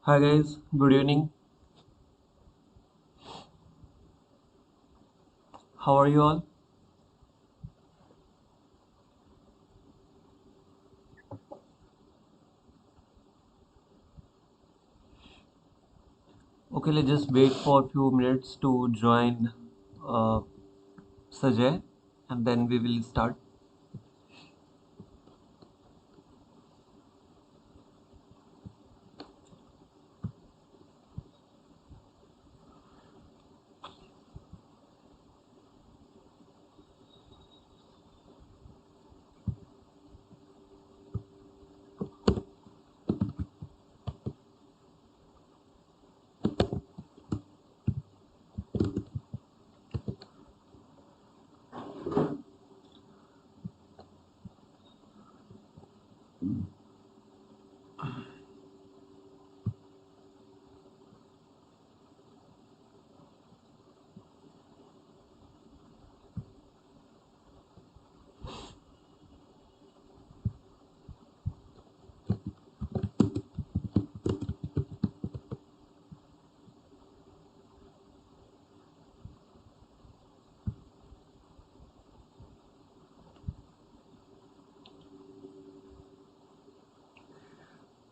Hi guys, good evening. How are you all? Okay, let's just wait for a few minutes to join uh, Sajay and then we will start.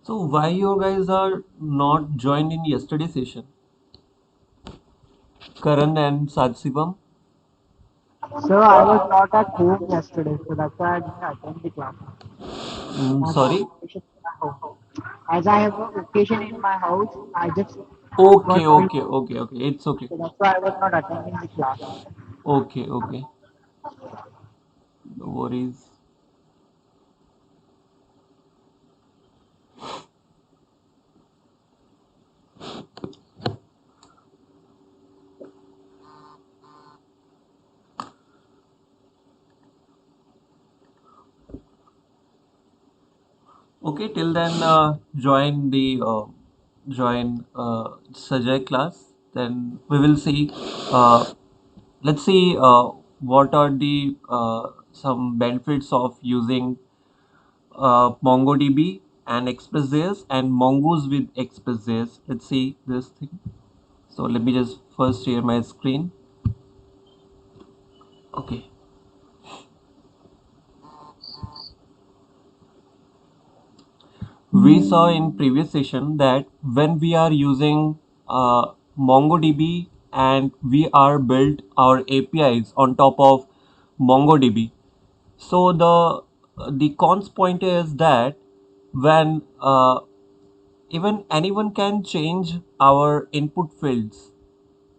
So why you guys are not joined in yesterday's session? Karan and Satsivam? So I was not at home yesterday, so that's why I didn't attend the class. I have Sorry? occasion in my home. As I have a occasion in my house, I just Okay, got free, okay, okay, okay. It's okay. so that's why I was not attending the class. Okay, okay. No worries. Okay, till then join Sajay class. Then we will see. Let's see what are the some benefits of using MongoDB and ExpressJS and Mongoose with ExpressJS. Let's see this thing. So let me just first share my screen. Okay. We saw in previous session that when we are using MongoDB and we are built our APIs on top of MongoDB. So the cons point is that when even anyone can change our input fields.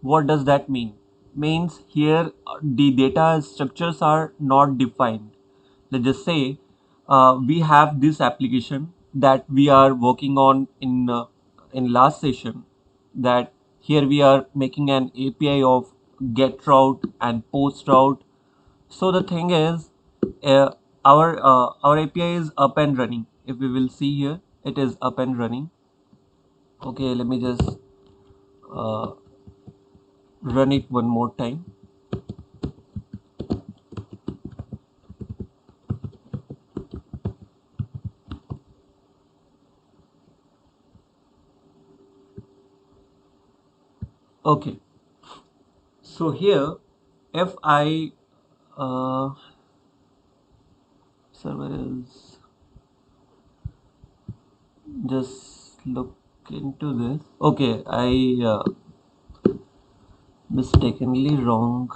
What does that mean? Means here the data structures are not defined. Let's just say we have this application that we are working on in last session. That here we are making an API of get route and post route. So the thing is, uh, our API is up and running. If we will see here, it is up and running. Okay, let me just uh, run it one more time. Okay, so here if I uh, server is just look into this. Okay, I mistakenly wrong.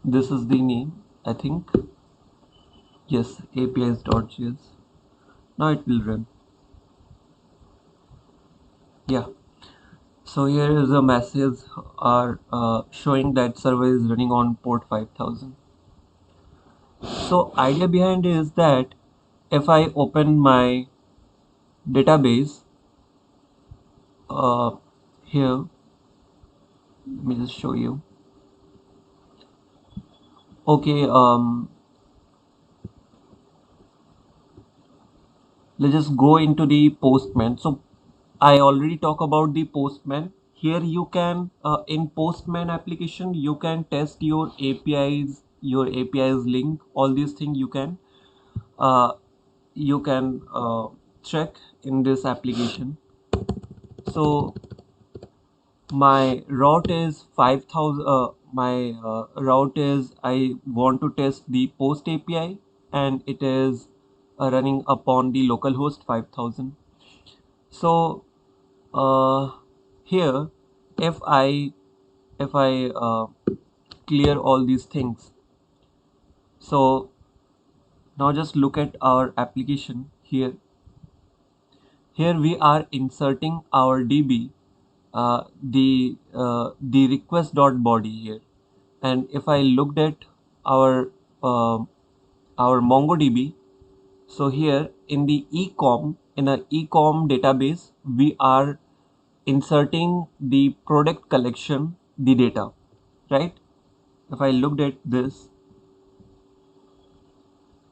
This is the name, I think. Yes, apis.js. Now it will run. Yeah. So here is a message are showing that server is running on port 5000. So idea behind is that if I open my database uh, here, let me just show you. Okay, let's just go into the postman. So I already talk about the postman. Here you can in postman application you can test your apis your API is linked. All these things uh, you can check in this application. So my route is 5000. My route is I want to test the post API, and it is running upon the localhost 5000. So uh, here, if I clear all these things, so now just look at our application here. Here we are inserting our DB, the request dot body here, and if I looked at our uh, our MongoDB, so here in the in a ecom database, we are inserting the product collection, the data, right? If I looked at this,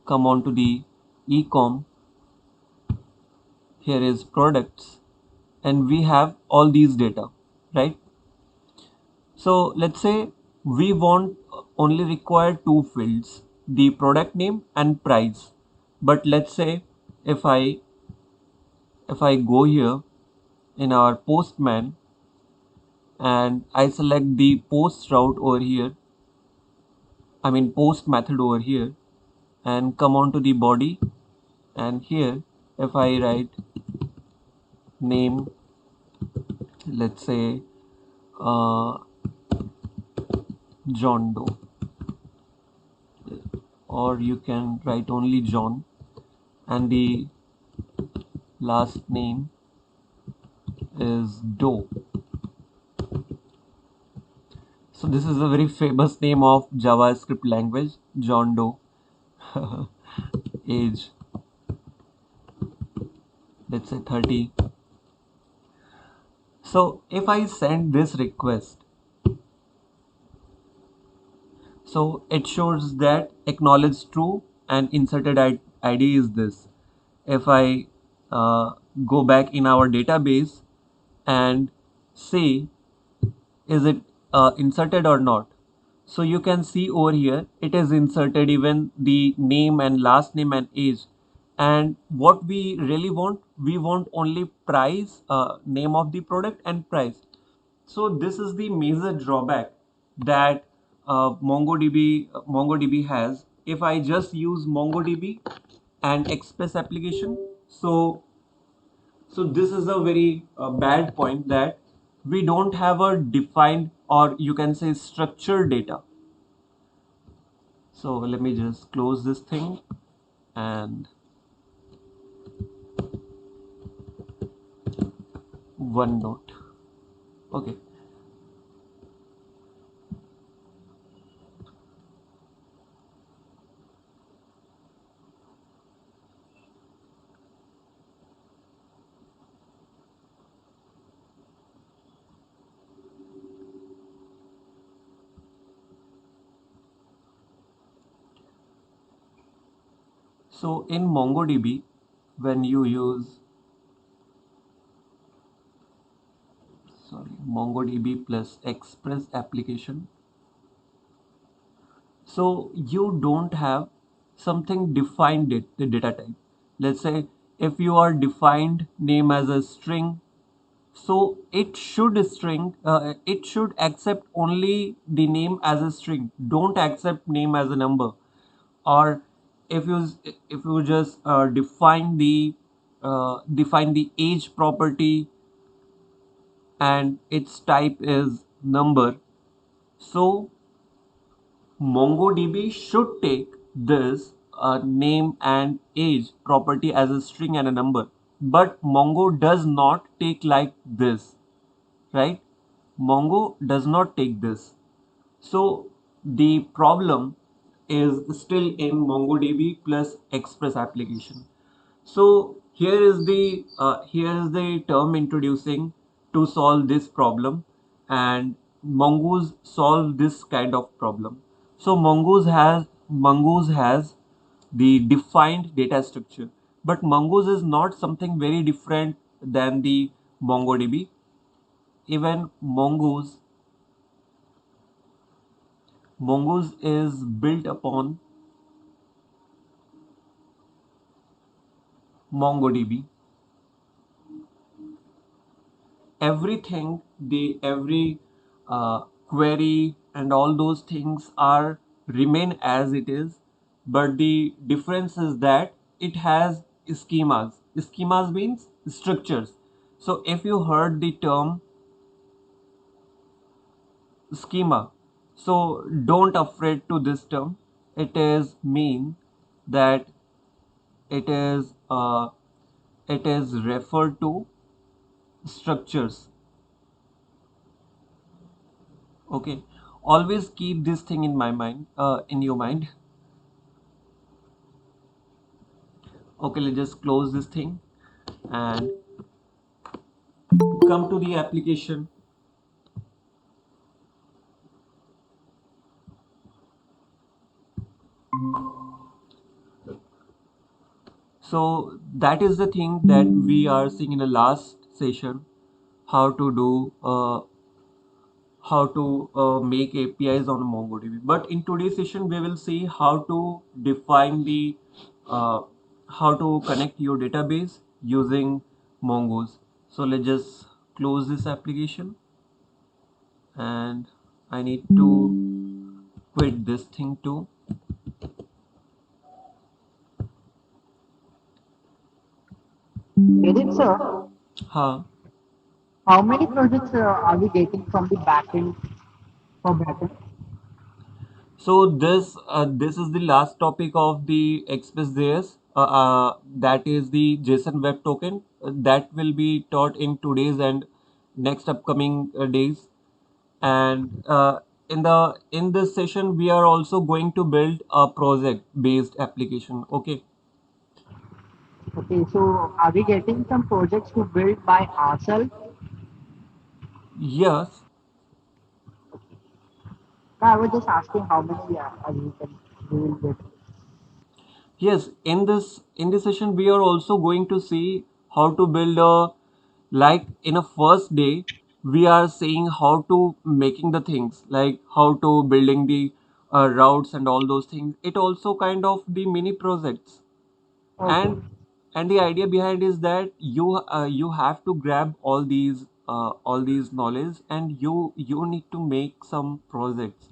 come on to the ecom, here is products, and we have all these data, right? So let's say we want only require two fields, the product name and price. But let's say if I go here in our postman and I select the post route over here, I mean post method over here, and come on to the body, and here if I write name, let's say uh, John Doe, or you can write only John, and the last name is Doe. So this is a very famous name of JavaScript language, John Doe. Age, let's say 30. So if I send this request, so it shows that acknowledge true and inserted ID is this. If I uh, go back in our database and say is it inserted or not, so you can see over here it is inserted, even the name and last name and age. And what we really want, we want only price, name of the product and price. So this is the major drawback that MongoDB has. If I just use MongoDB and Express application, so this is a very bad point, that we don't have a defined, or you can say structured data. So let me just close this thing and one note. Okay. So in MongoDB, when you use, sorry, MongoDB plus Express application, so you don't have something defined the data type. Let's say if you are defined name as a string, so it should accept only the name as a string, don't accept name as a number. Or if you just define the age property and its type is number, so MongoDB should take this name and age property as a string and a number. But Mongo does not take like this, right? Mongo does not take this. So the problem is still in MongoDB plus Express application. So here is the term introducing to solve this problem, and Mongoose solve this kind of problem. So Mongoose has the defined data structure, but Mongoose is not something very different than the MongoDB. Even Mongoose Mongoose is built upon MongoDB. Everything, the every query and all those things are remain as it is, but the difference is that it has schemas. Schemas means structures. So if you heard the term schema, so don't afraid to this term. It is mean that it is uh, it is referred to structures. Okay, always keep this thing in my mind, in your mind. Okay, let's just close this thing and come to the application. So that is the thing that we are seeing in the last session, how to do how to make APIs on MongoDB. But in today's session, we will see how to define the uh, how to connect your database using Mongoose. So let's just close this application, and I need to quit this thing too. Get it, sir? Huh. How many projects are we getting from the backend for backend? So this is the last topic of the Express.js. That is the JSON Web Token that will be taught in today's and next upcoming days. And in this session, we are also going to build a project-based application. Okay. Okay, so are we getting some projects to build by ourselves? Yes. No, I was just asking how many we will get. Yes, in this session we are also going to see how to build a, like in a first day we are seeing how to making the things, like how to building the routes and all those things. It also kind of the mini projects, Okay, and the idea behind is that you have to grab all these knowledge, and you need to make some projects.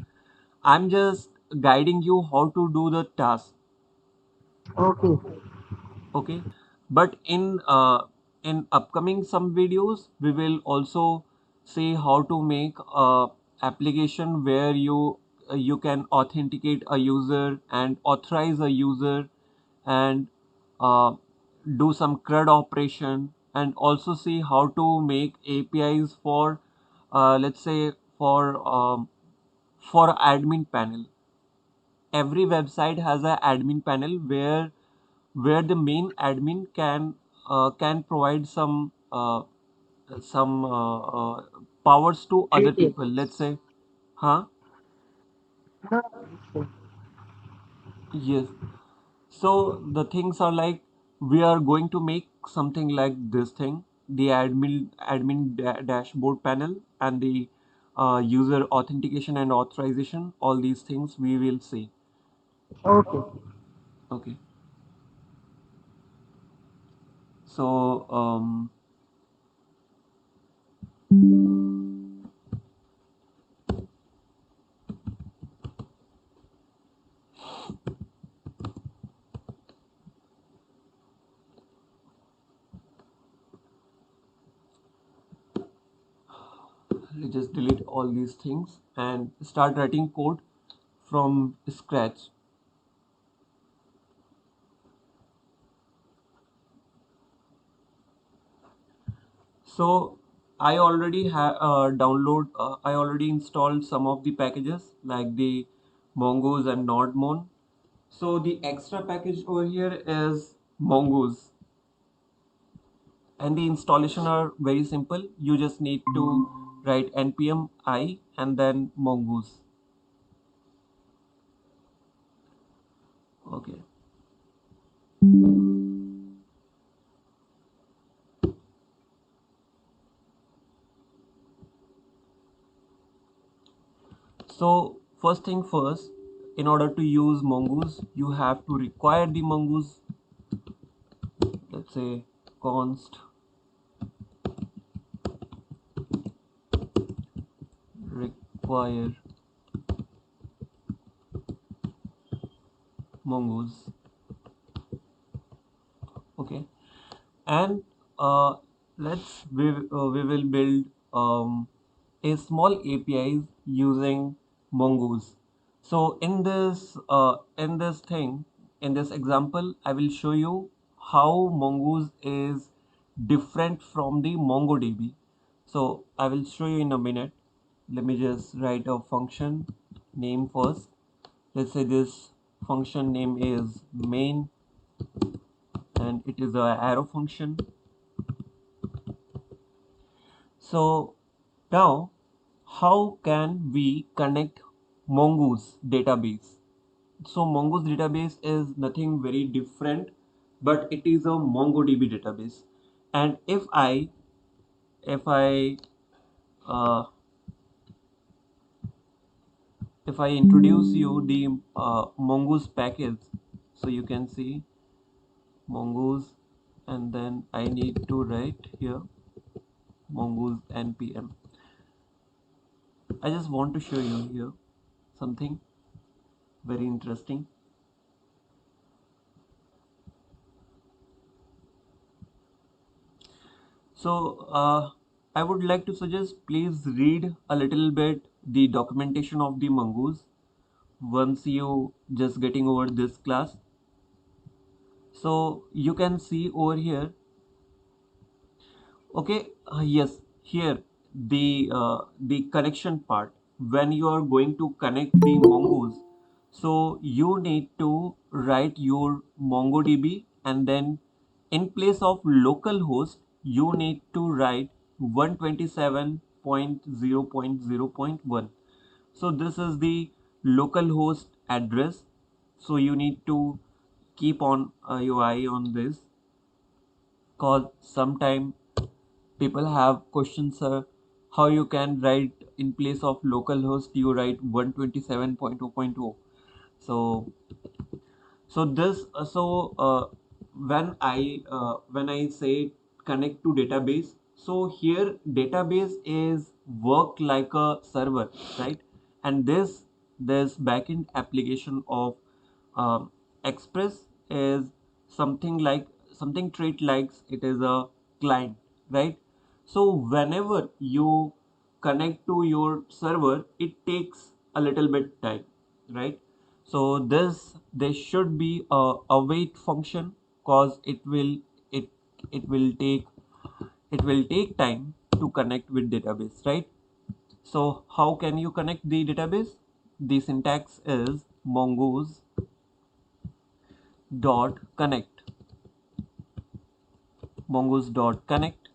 I'm just guiding you how to do the task. okay, Okay, but in upcoming some videos we will also see how to make a application where you can authenticate a user and authorize a user, and uh, do some CRUD operation, and also see how to make APIs for let's say for admin panel. Every website has a admin panel where the main admin can provide some powers to other people, details. let's say. Huh. No, no, Yes. So the things are like, we are going to make something like this thing, the dashboard panel, and the user authentication and authorization. All these things we will see. okay, Okay. So let's just delete all these things and start writing code from scratch. So I already have I already installed some of the packages like the Mongoose and Nodemon. So the extra package over here is Mongoose, and the installation are very simple. You just need to write npm I and then Mongoose. Okay. So first thing first, in order to use mongoose you have to require the mongoose. Let's say const require mongoose. Okay, and we will build a small APIs using mongoose. So in this thing, in this example, I will show you how mongoose is different from the MongoDB. So I will show you in a minute. Let me just write a function name first. Let's say this function name is main, and it is a arrow function. So now, how can we connect Mongoose database? So Mongoose database is nothing very different, but it is a MongoDB database. And if I uh, if I introduce you the Mongoose package, so you can see Mongoose, and then I need to write here Mongoose npm. I just want to show you here something very interesting. So I would like to suggest please read a little bit the documentation of the mongoose once you just getting over this class. So you can see over here. Okay, yes, here the connection part. When you are going to connect the mongoose, so you need to write your MongoDB, and then in place of localhost, you need to write 127.0.0.1. So this is the localhost address. So you need to keep on your eye on this, cause sometime people have questions, how you can write in place of localhost you write 127.0.0. So this when I say connect to database, so here database is work like a server, right? And this backend application of express is something like something treat like it is a client, right? So whenever you connect to your server it takes a little bit time, right? So there should be a await function, cause it it will take it will take time to connect with database, right? So how can you connect the database? The syntax is mongoose dot connect, mongoose dot connect,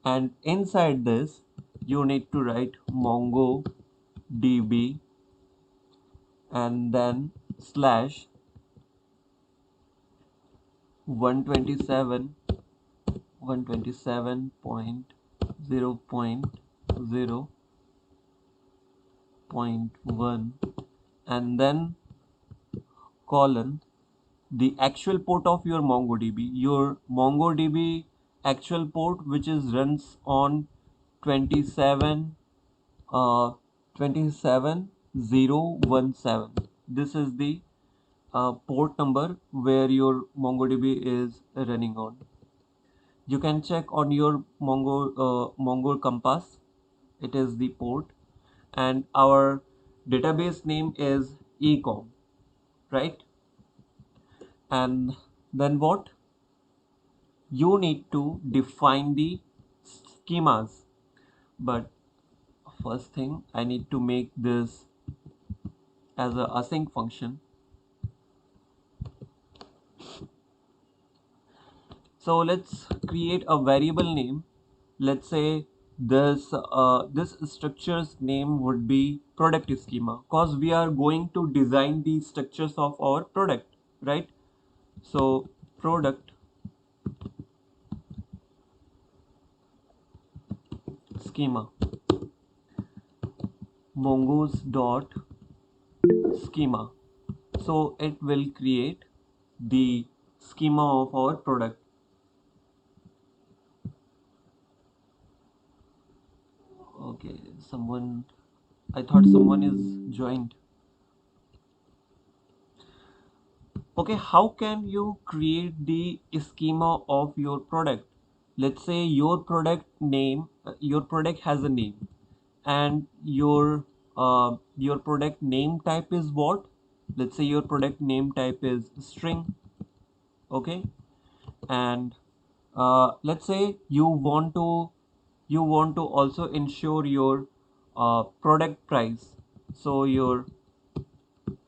and inside this you need to write mongodb and then slash 127 127.0.0.1, and then colon the actual port of your MongoDB actual port, which is runs on 27 uh 27017. This is the port number where your MongoDB is running on. You can check on your Mongo Compass. It is the port, and our database name is ecom, right? And then what? You need to define the schemas. But first thing, I need to make this as a async function. So let's create a variable name. Let's say this structure's name would be product schema, because we are going to design the structures of our product, right? So product schema, mongoose dot schema. So it will create the schema of our product. Okay, someone, I thought someone is joined. Okay, how can you create the schema of your product? Let's say your product name, your product has a name, and your product name type is what? Let's say your product name type is string. Okay, and let's say you want to also ensure your product price. So your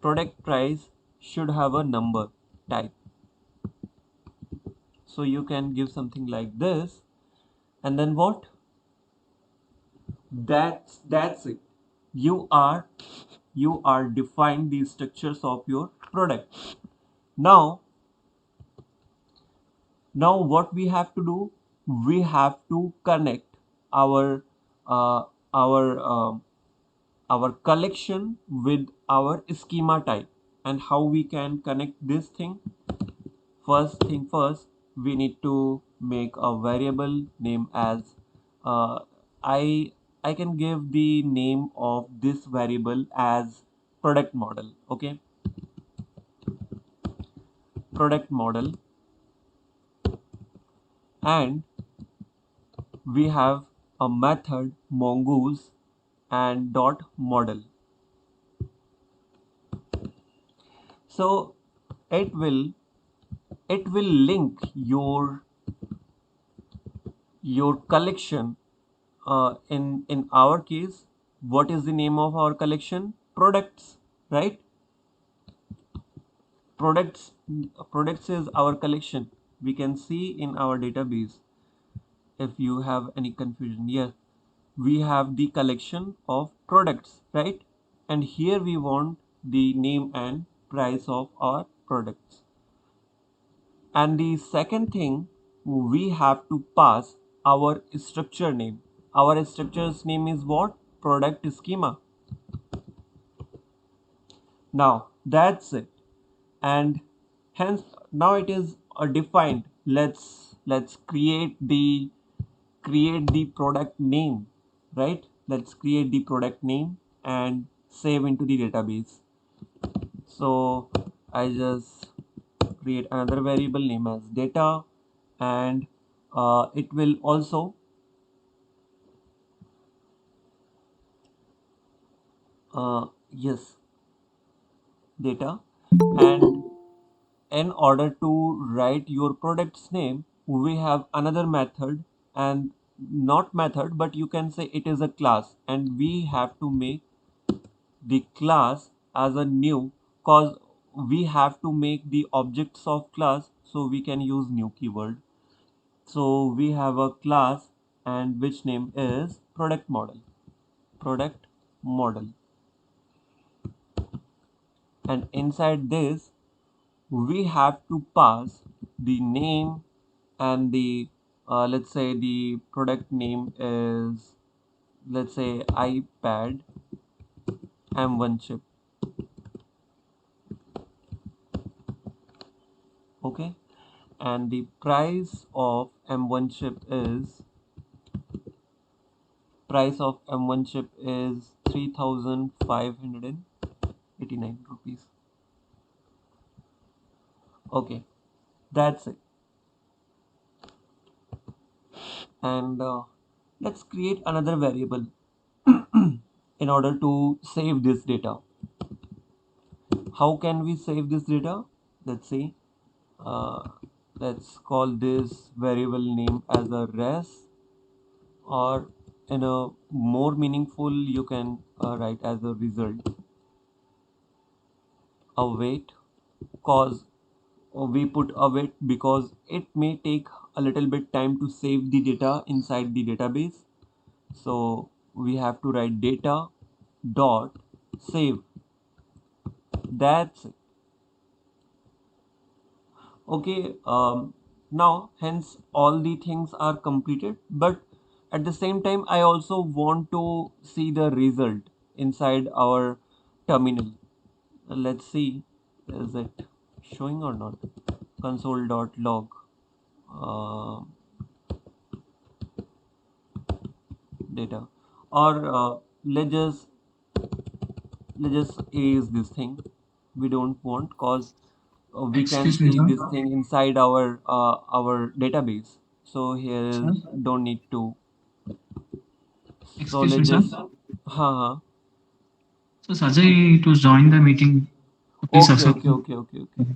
product price should have a number type. So you can give something like this, and then what? That's it. You are you are defined the structures of your product. Now now what we have to do, we have to connect our uh, our our collection with our schema type. And how we can connect this thing? First thing first, we need to make a variable name as uh, I I can give the name of this variable as product model. Okay, product model. And we have a method mongoose and dot model. So it will it will link your collection. In our case, what is the name of our collection? Products, right? Products is our collection. We can see in our database. If you have any confusion, yes, we have the collection of products, right? And here we want the name and price of our products. And the second thing, we have to pass our structure name. Our structure's name is what? Product schema. Now that's it. And hence now it is defined. Let's create the product name, right? Let's create the product name and save into the database. So I just create another variable name as data, and it will also yes, data. And in order to write your product's name, we have another method. And not method, but you can say it is a class, and we have to make the class as a new, cause we have to make the objects of class, so we can use new keyword. So we have a class, and which name is product model. Product model. And inside this, we have to pass the name and the let's say the product name is, let's say, iPad M1 chip. Okay, and the price of M1 chip is, price of M1 chip is 3,589 rupees. Okay, that's it. And let's create another variable in order to save this data. How can we save this data? Let's see. uh, let's call this variable name as a res, or in a more meaningful, you can write as a result. Await, cause we put await because it may take a little bit time to save the data inside the database. So we have to write data dot save. That's it. Okay, now hence all the things are completed, but at the same time I also want to see the result inside our terminal. Let's see, is it showing or not? Console.log uh, data, or let's just erase this thing. We don't want, cause we can Excuse me, see sir. this thing inside our database. So here Sir, is don't need to. So excuse me, let's sir. just ha. So Sajay to join the meeting. Please Okay, accept. okay, okay, okay, okay.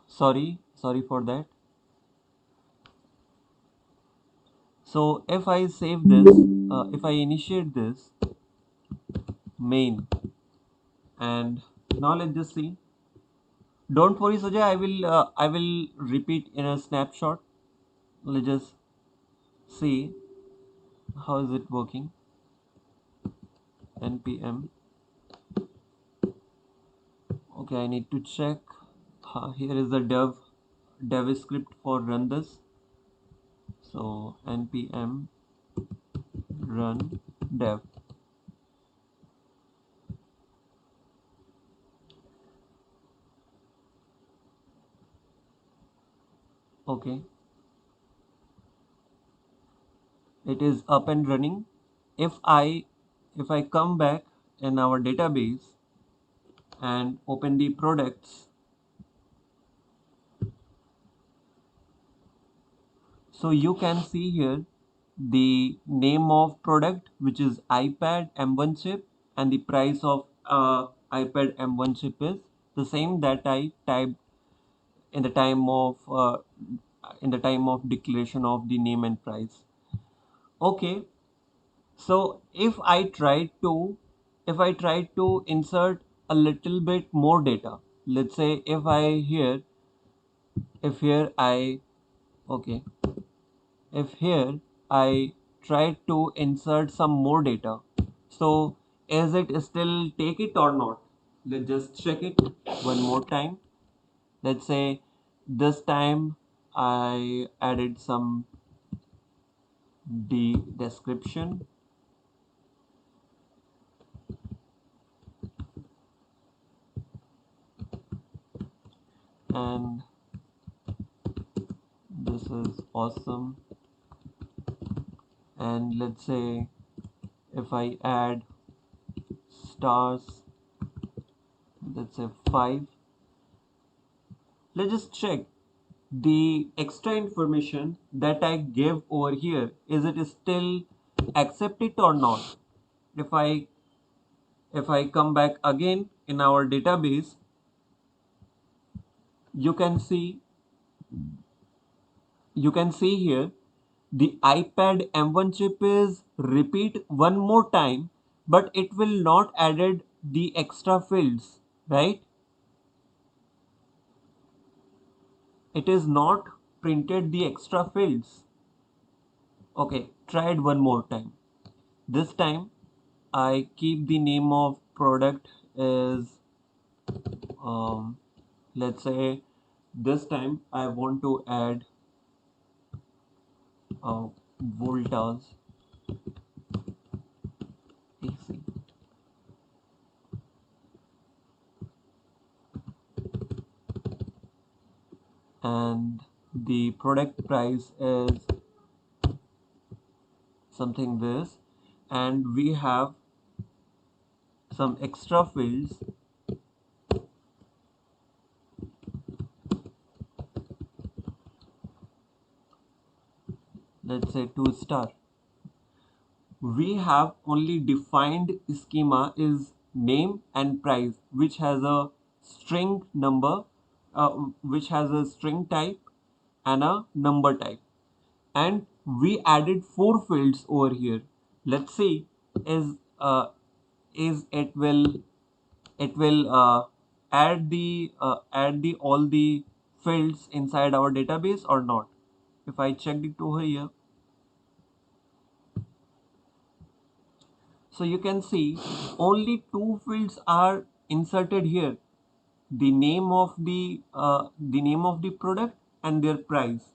Sorry for that. So if I save this, if I initiate this main, and now let's just see. Don't worry, Sajay. I will repeat in a snapshot. Let's just see how is it working. npm. Okay, I need to check. Here is the dev script for run this. So npm run dev. Okay, it is up and running. If I come back in our database and open the products, so you can see here the name of product, which is iPad M1 chip, and the price of iPad M1 chip is the same that I typed in the time of declaration of the name and price. Okay, so if I try to insert a little bit more data, let's say if here I okay if here I try to insert some more data, so is it still take it or not? Let's just check it one more time. Let's say this time I added some description, and this is awesome. And let's say if I add stars, let's say 5. Let's just check the extra information that I gave over here. Is it still accepted or not? If I if I come back again in our database, you can see you can see here the iPad M1 chip is repeat one more time, but it will not added the extra fields, right? It is not printed the extra fields. Okay, try it one more time. This time I keep the name of product is um, let's say this time I want to add voltage AC, and the product price is something this, and we have some extra fields. Let's say 2 star. We have only defined schema is name and price, which has a string number, which has a string type and a number type, and we added 4 fields over here. Let's see, is uh, is it will add the all the fields inside our database or not. If I check it over here, so you can see only 2 fields are inserted here: the name of the product and their price.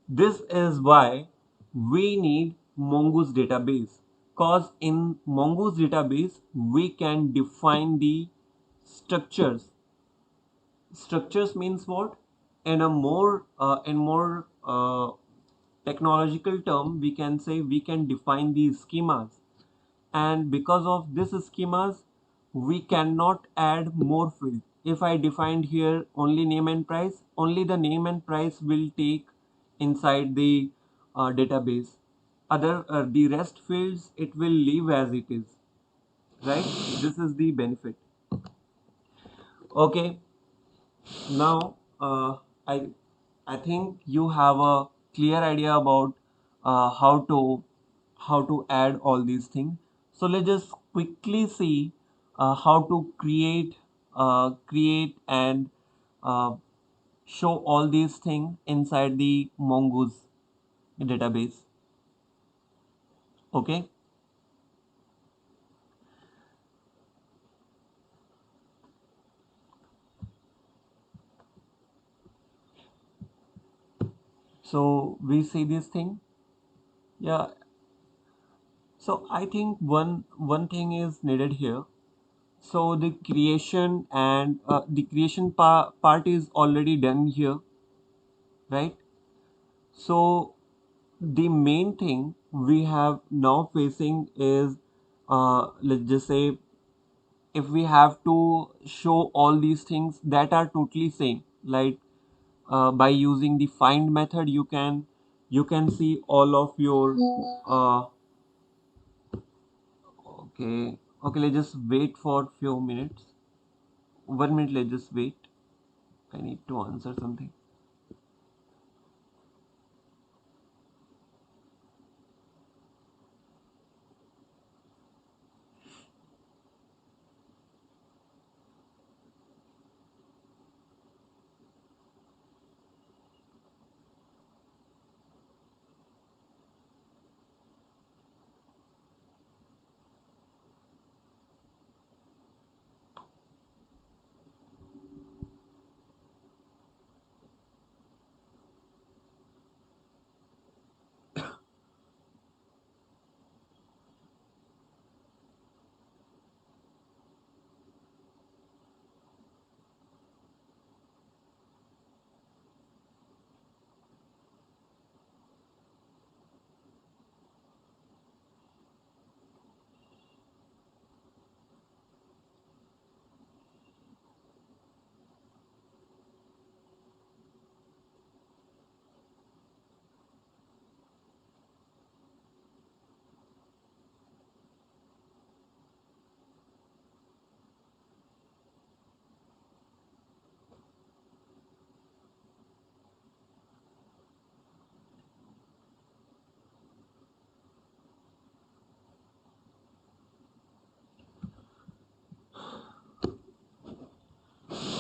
This is why we need Mongoose database, Cause in Mongoose database we can define the structures. Structures means what? In more technological term, we can say we can define these schemas, and because of this schemas we cannot add more field. If I defined here only name and price, only the name and price will take inside the database. Other the rest fields it will leave as it is, right? This is the benefit. Okay, now I I think you have a clear idea about how to add all these things. So let's just quickly see how to create and uh, show all these things inside the Mongoose database. Okay, so we see this thing. Yeah. So I think one thing is needed here. So the creation and the creation part is already done here, right? So the main thing we have now facing is let's just say if we have to show all these things that are totally same, like by using the find method you can see all of your okay. Okay, let's just wait for few minutes. 1 minute, let's just wait. I need to answer something.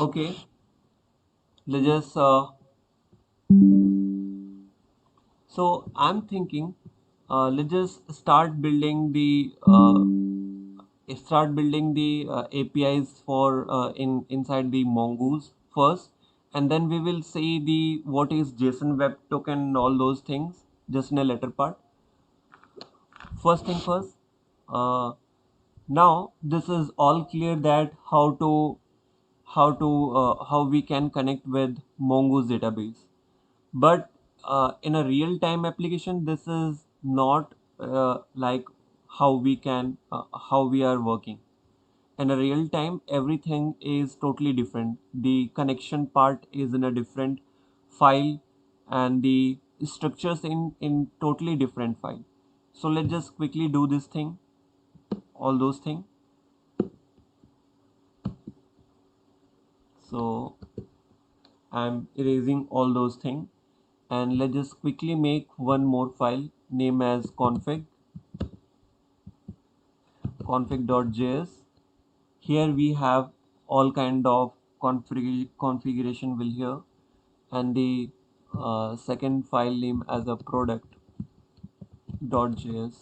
Okay, let's just so I'm thinking let's just start building the APIs for inside the Mongoose first, and then we will see the what is JSON Web Token and all those things just in a later part. First thing first. Uh, Now this is all clear that how we can connect with Mongoose database. But in a real-time application, this is not like how we are working. In a real time, everything is totally different. The connection part is in a different file, and the structures in totally different file. So let's just quickly do this thing, all those things. So I'm erasing all those things, and let's just quickly make one more file name as config.js. Here we have all kind of configuration will here, and the second file name as a product.js.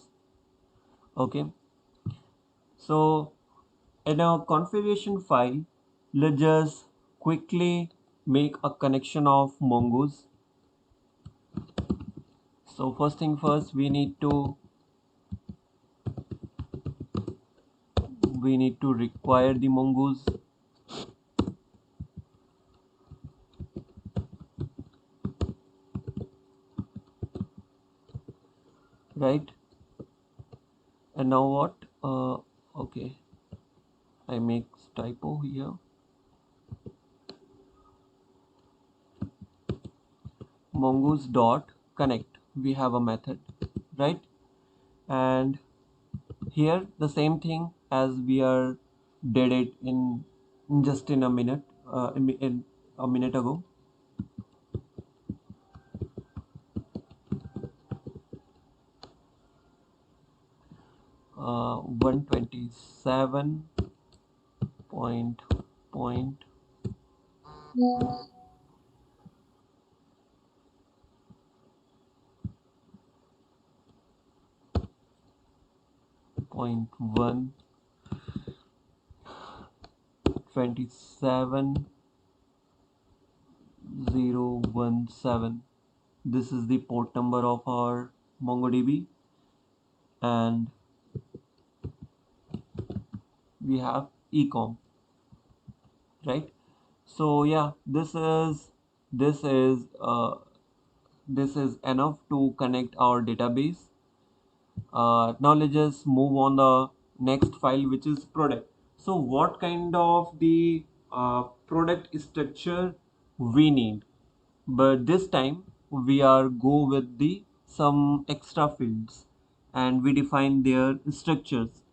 Okay, so in our configuration file, let's just quickly make a connection of Mongoose. So first thing first, we need to we need to require the mongoose, right? And now what? Okay, I make typo here. Mongoose dot connect. We have a method, right? And here the same thing as we are did it in just in a minute, in a minute ago. 127 point 1 27017. This is the port number of our MongoDB, and we have ecom, right? So yeah, this is uh, this is enough to connect our database. Now let's just move on the next file, which is product. So what kind of the product structure we need, but this time we are go with the some extra fields and we define their structures.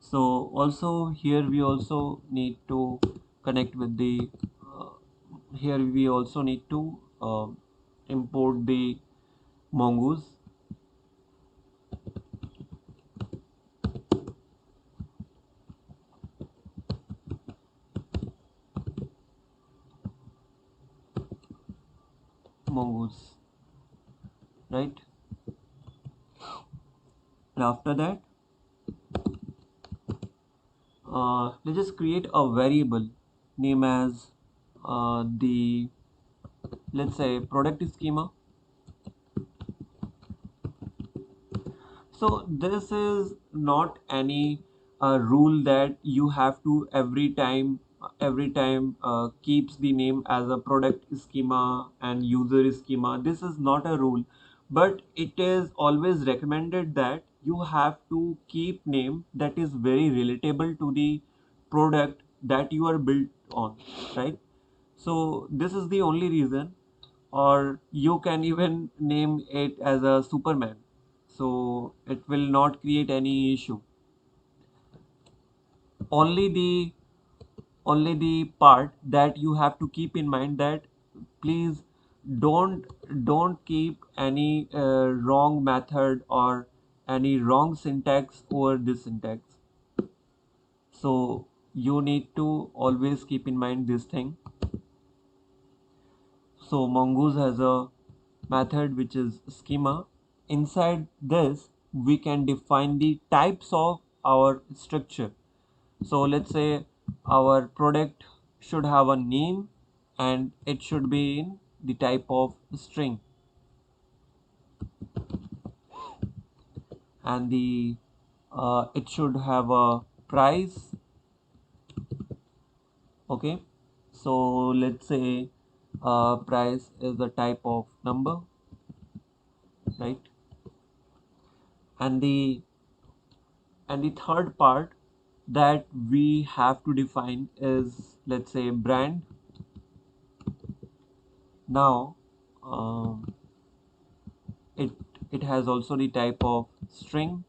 So also here we also need to connect with the here we also need to import the mongoose. Mongoose, right? And after that, let's just create a variable name as the, let's say, product schema. So this is not any rule that you have to every time keeps the name as a product schema and user schema. This is not a rule, but it is always recommended that you have to keep name that is very relatable to the product that you are built on, right? So this is the only reason, or you can even name it as a Superman. So it will not create any issue. Only the only the part that you have to keep in mind that please don't don't keep any wrong method or any wrong syntax over this syntax. So you need to always keep in mind this thing. So mongoose has a method which is schema. Inside this we can define the types of our structure. So let's say our product should have a name and it should be in the type of string, and the it should have a price. Okay, so let's say price is the type of number, right? And the and the third part that we have to define is, let's say, brand. Now it it has also the type of string,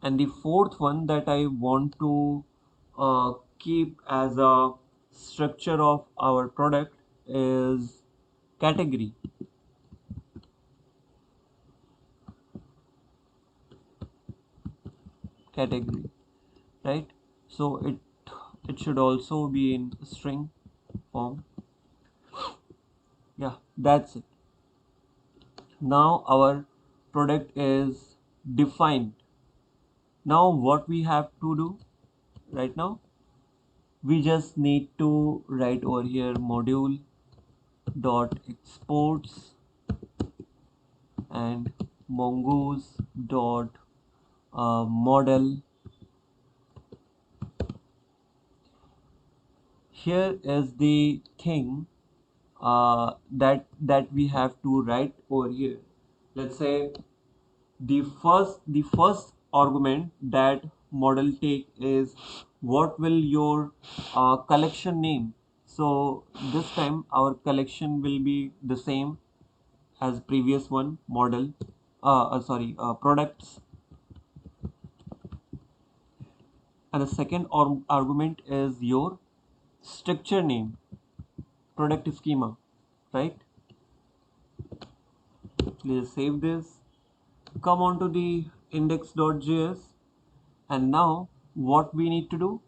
and the fourth one that I want to keep as a structure of our product is category. Category, right? So it should also be in string form. Yeah, that's it. Now our product is defined. Now what we have to do right now, we just need to write over here module dot exports and mongoose dot model here is the thing that we have to write over here. Let's say the first argument that model take is what will your collection name. So this time our collection will be the same as previous one, model sorry products. And the second argument is your structure name, product schema, right? Please save this, come on to the index.js. And now what we need to do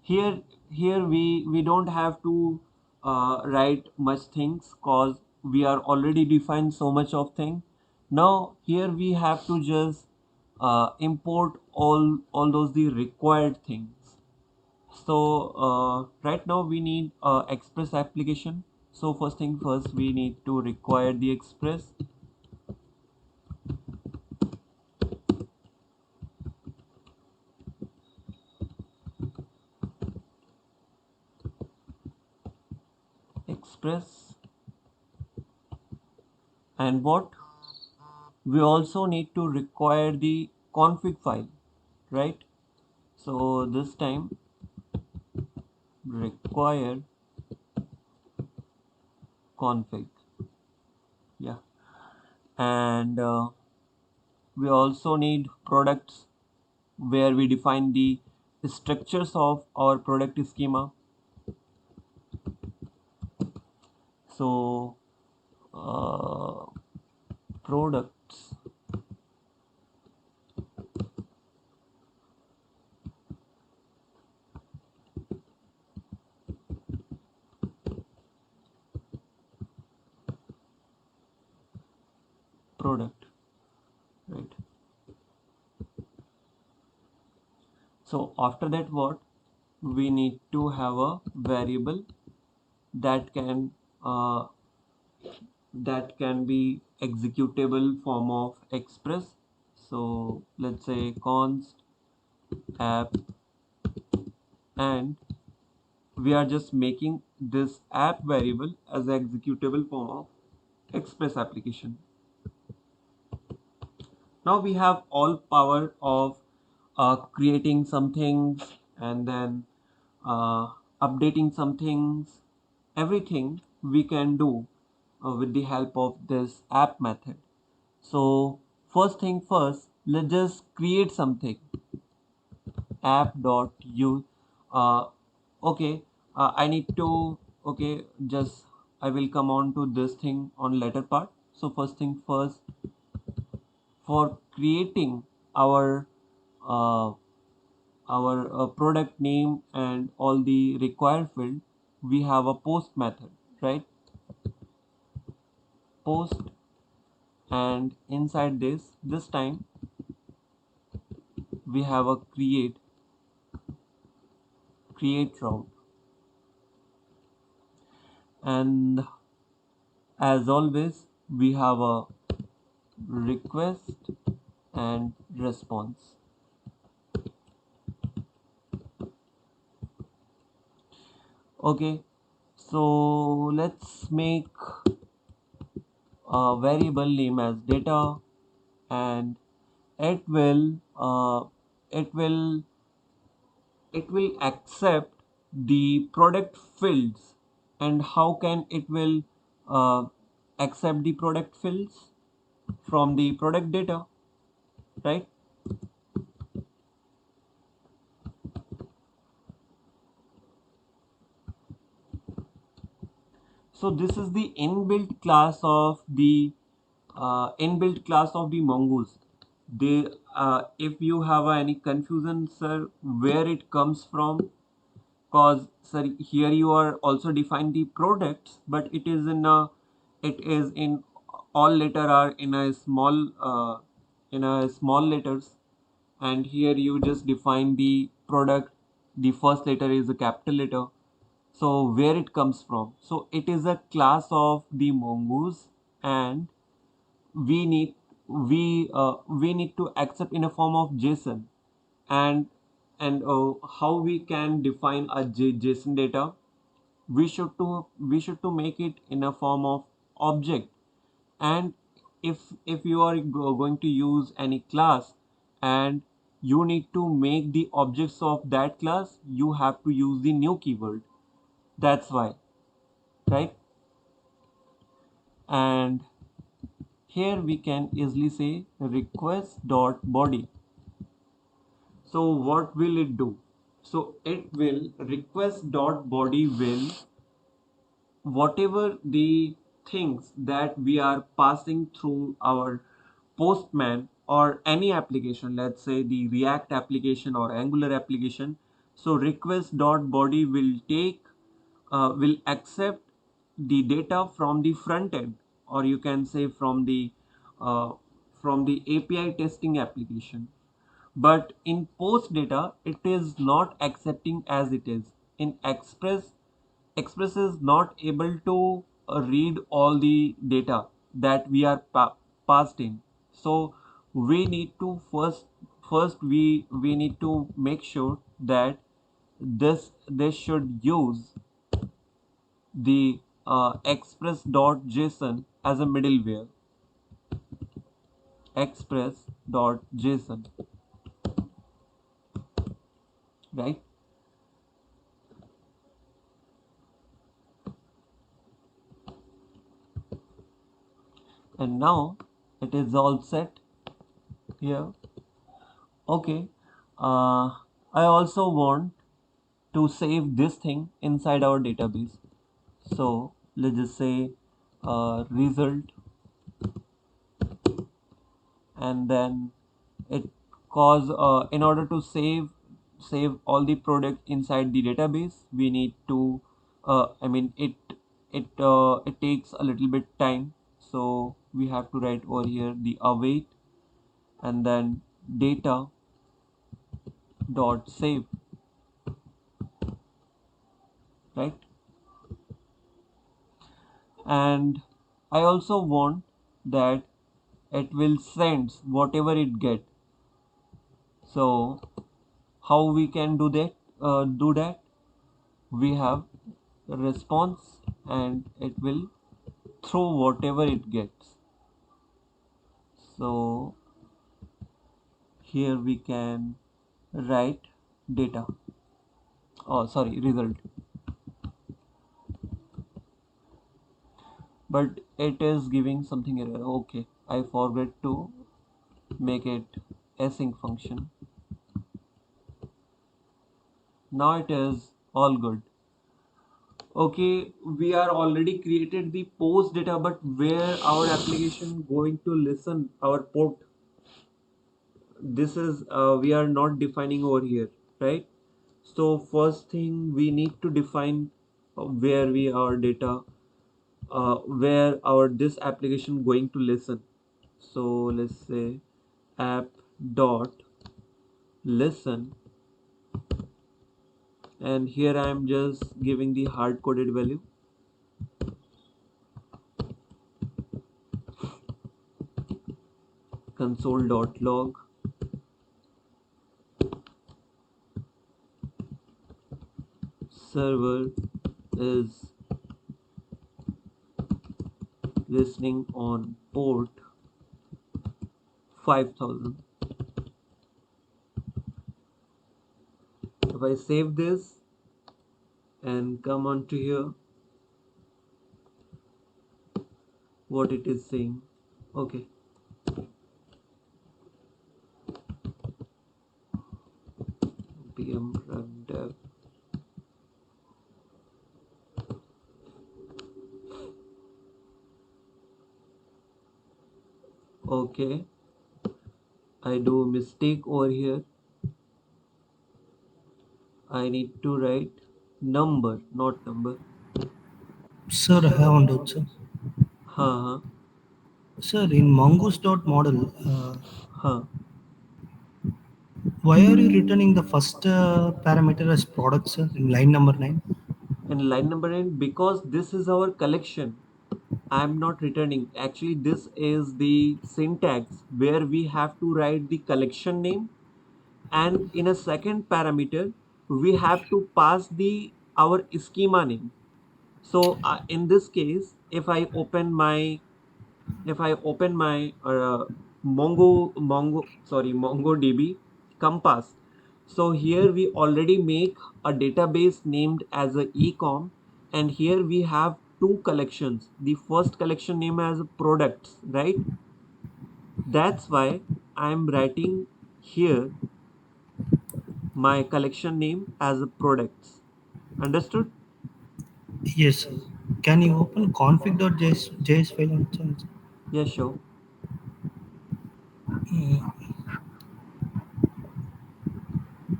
here, we don't have to write much things cause we are already defined so much of thing. Now here we have to just import all those the required things. So right now we need express application. So first thing first, we need to require the express. And what we also need to require the config file, right? So this time require config, yeah. And we also need products where we define the structures of our product schema. So uh, products, product, right? So after that, what we need to have a variable that can uh, that can be executable form of express. So let's say const app, and we are just making this app variable as an executable form of express application. Now we have all power of creating some things, and then uh, updating some things. Everything we can do with the help of this app method. So first thing first, let's just create something. App.use. Uh, okay, I need to. Okay, just I will come on to this thing on later part. So first thing first, for creating our uh, product name and all the required field, we have a post method, right? Post, and inside this time we have a create route. And as always we have a request and response. Okay, so let's make a variable name as data, and it will it will it will accept the product fields. And how can it will uh, accept the product fields? From the product data, right? So this is the inbuilt class of the mongoose. They if you have any confusion, sir, where it comes from, cause sir, here you are also define the products, but it is in all letter are in a small letters. And here you just define the product, the first letter is a capital letter. So where it comes from, so it is a class of the mongoose. And we need we need to accept in a form of JSON. And how we can define a JSON data. we should to make it in a form of object. And if you are going to use any class and you need to make the objects of that class, you have to use the new keyword. That's why, right? And here we can easily say request dot body. So what will it do? So it will request dot body will whatever the things that we are passing through our postman or any application, let's say the react application or angular application. So request dot body will take will accept the data from the front end, or you can say uh, from the API testing application. But in post data it is not accepting as it is. In express is not able to read all the data that we are passed in. So we need to first we need to make sure that this should use the express.json as a middleware. Express.json, right? And now it is all set here. Okay. I also want to save this thing inside our database. So let's just say result, and then it cause in order to save all the product inside the database, we need to I mean it takes a little bit time. So we have to write over here the await and then data dot save, right? And I also want that it will send whatever it get. So how we can do that? We have response and it will throw whatever it gets. So here we can write data, oh sorry, result, but it is giving something error. Okay, I forgot to make it async function. Now it is all good. Okay, we are already created the post data, but where our application going to listen our port? This is we are not defining over here, right? So first thing we need to define where we our data, where our this application going to listen. So let's say app dot listen, and here I am just giving the hard coded value console.log server is listening on port 5000. If I save this and come on to here, what it is saying? Okay, pm run dev. Okay, I do mistake over here. I need to write number, not number. Sir, I have one doubt, sir. Huh, Sir, in mongoose dot model, huh. why are you returning the first parameter as product, sir, in line number 9? And line number 9, because this is our collection. I'm not returning. Actually, this is the syntax where we have to write the collection name, and in a second parameter we have to pass the our schema name. So in this case, if I open my MongoDB Compass, so here we already make a database named as a ecom, and here we have two collections. The first collection name as products, right? That's why I'm writing here my collection name as products. Understood? Yes, sir. Can you open config.js file on chance? Yeah, sure.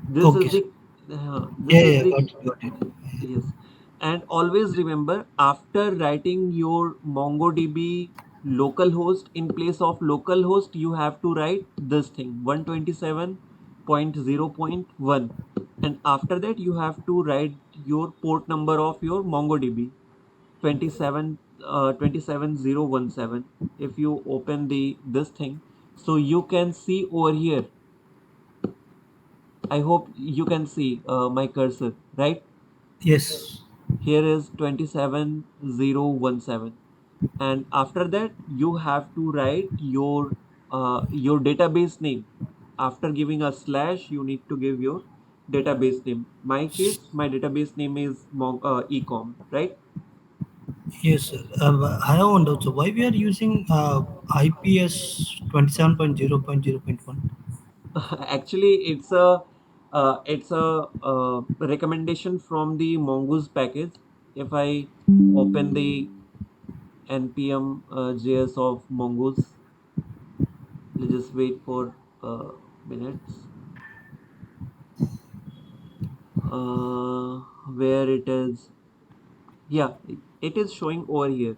This Okay, is sir. the Yeah, this is yeah, the got it. yes. And always remember, after writing your MongoDB localhost, in place of localhost, you have to write this thing 127.0.1, and after that you have to write your port number of your MongoDB 27017. If you open the this thing, so you can see over here, I hope you can see my cursor, right? Yes, Here is 27017, and after that you have to write your database name. After giving a slash, you need to give your database name. My case, my database name is ecom, right? yes, sir. I have one doubt. So why we are using IPS 27.0.0.1? Actually, it's a recommendation from the mongoose package. If I open the npm js of mongoose, let's just wait for minutes. Where it is, yeah, it is showing over here.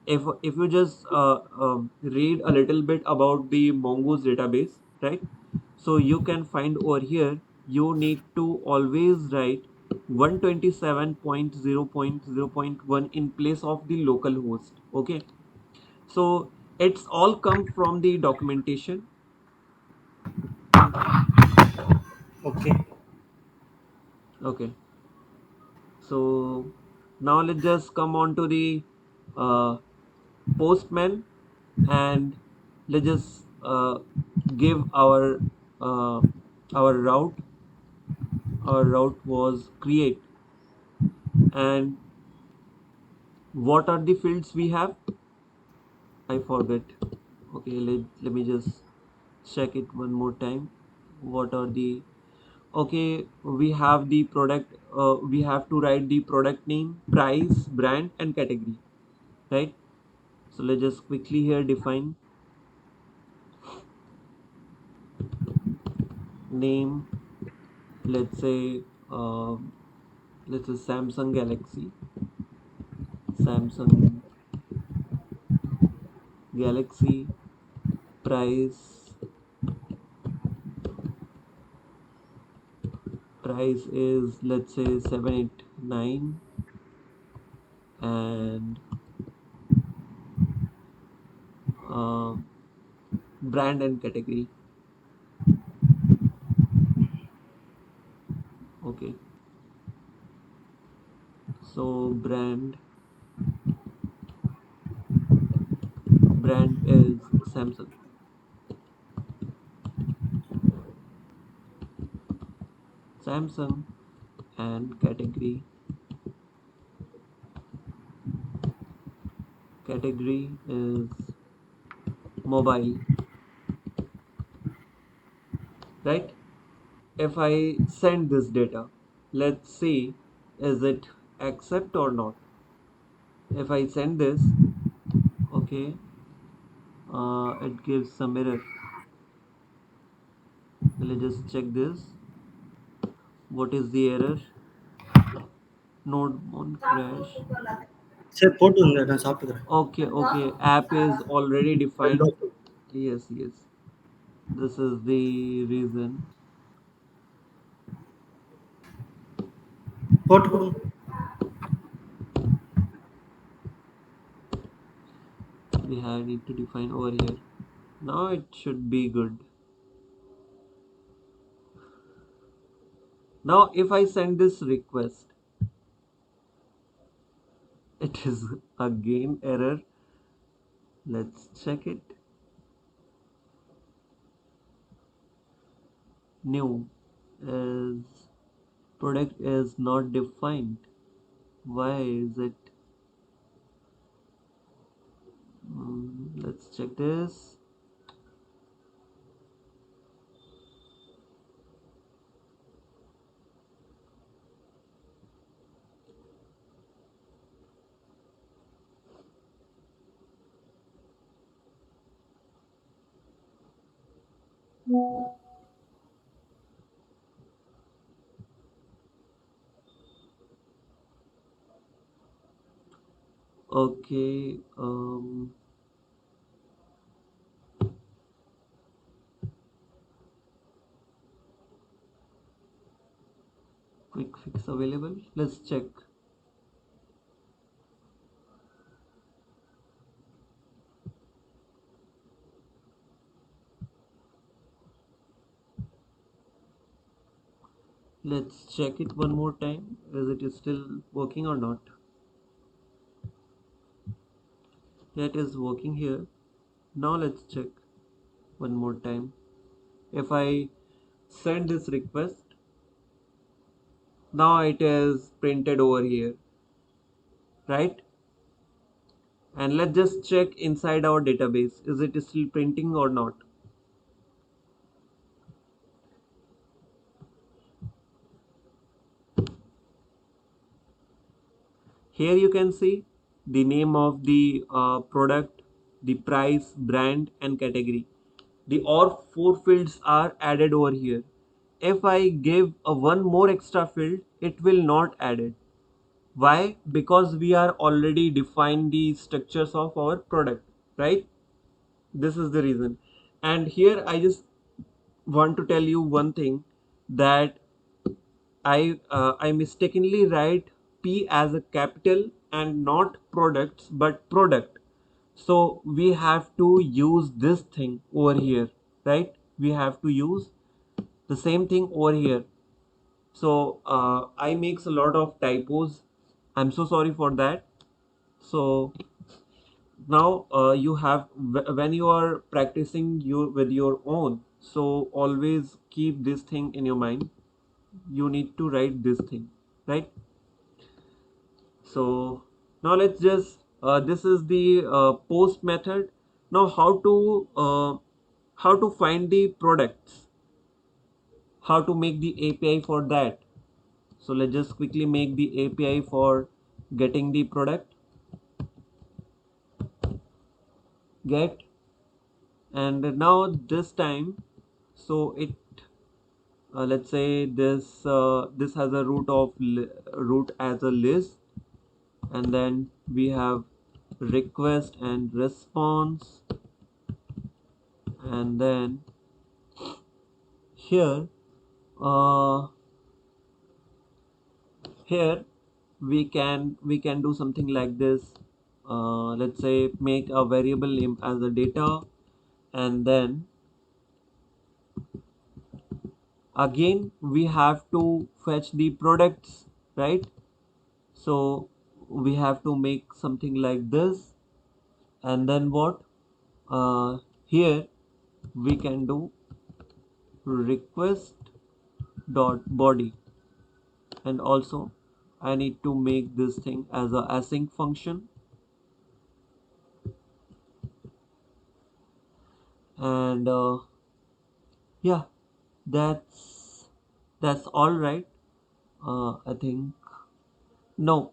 If you just read a little bit about the mongoose database, right? So you can find over here, you need to always write 127.0.0.1 in place of the local host. Okay, so it's all come from the documentation. Okay. Okay, so now let's just come on to the uh, postman, and let's just give uh, our route. Our route was create, and what are the fields we have? I forget. Okay, let me just check it one more time. What are the, okay, we have the product, we have to write the product name, price, brand, and category, right? So let's just quickly here define name. Let's say let's say Samsung Galaxy. Price is, let's say, 789, and uh, brand and category. Okay, so brand is Samsung. Samsung, and category is mobile, right? If I send this data, let's see, is it accept or not? If I send this, okay, it gives some error. Let's just check this. What is the error? Node on crash. சரி போட்டுருங்க நான் சாப்பிட்டுக்கிறேன் Okay, okay, app is already defined. Doctor Yes, yes, this is the reason. போட்டு கொடுங்க We have need to define over here. Now it should be good. Now if I send this request, It is again error. Let's check it. New is product is not defined. Why is it? Let's check this. Okay, quick fix available. Let's check. Let's check it one more time. Is it still working or not? Yeah, it is working here. Now let's check one more time. If I send this request, now it is printed over here, right? And let's just check inside our database. Is it still printing or not? Here you can see the name of the product, the price, brand, and category. The all four fields are added over here. If I give a one more extra field, it will not add it. Why? Because we are already defined the structures of our product, right? This is the reason. And here I just want to tell you one thing, that I mistakenly write P as a capital and not products but product. So we have to use this thing over here, right? We have to use the same thing over here. So I makes a lot of typos. I'm so sorry for that. So now you have, when you are practicing you with your own, so always keep this thing in your mind. You need to write this thing, right? So now let's just this is the post method. Now how to find the products, how to make the API for that. So let's just quickly make the API for getting the product. Get. And now this time, so it let's say this has a root as a list, and then we have request and response, and then here uh, here we can do something like this. Let's say make a variable name as a data, and then again we have to fetch the products, right? So we have to make something like this, and then what, here we can do request dot body, and also I need to make this thing as a async function, and yeah, that's all right. I think no,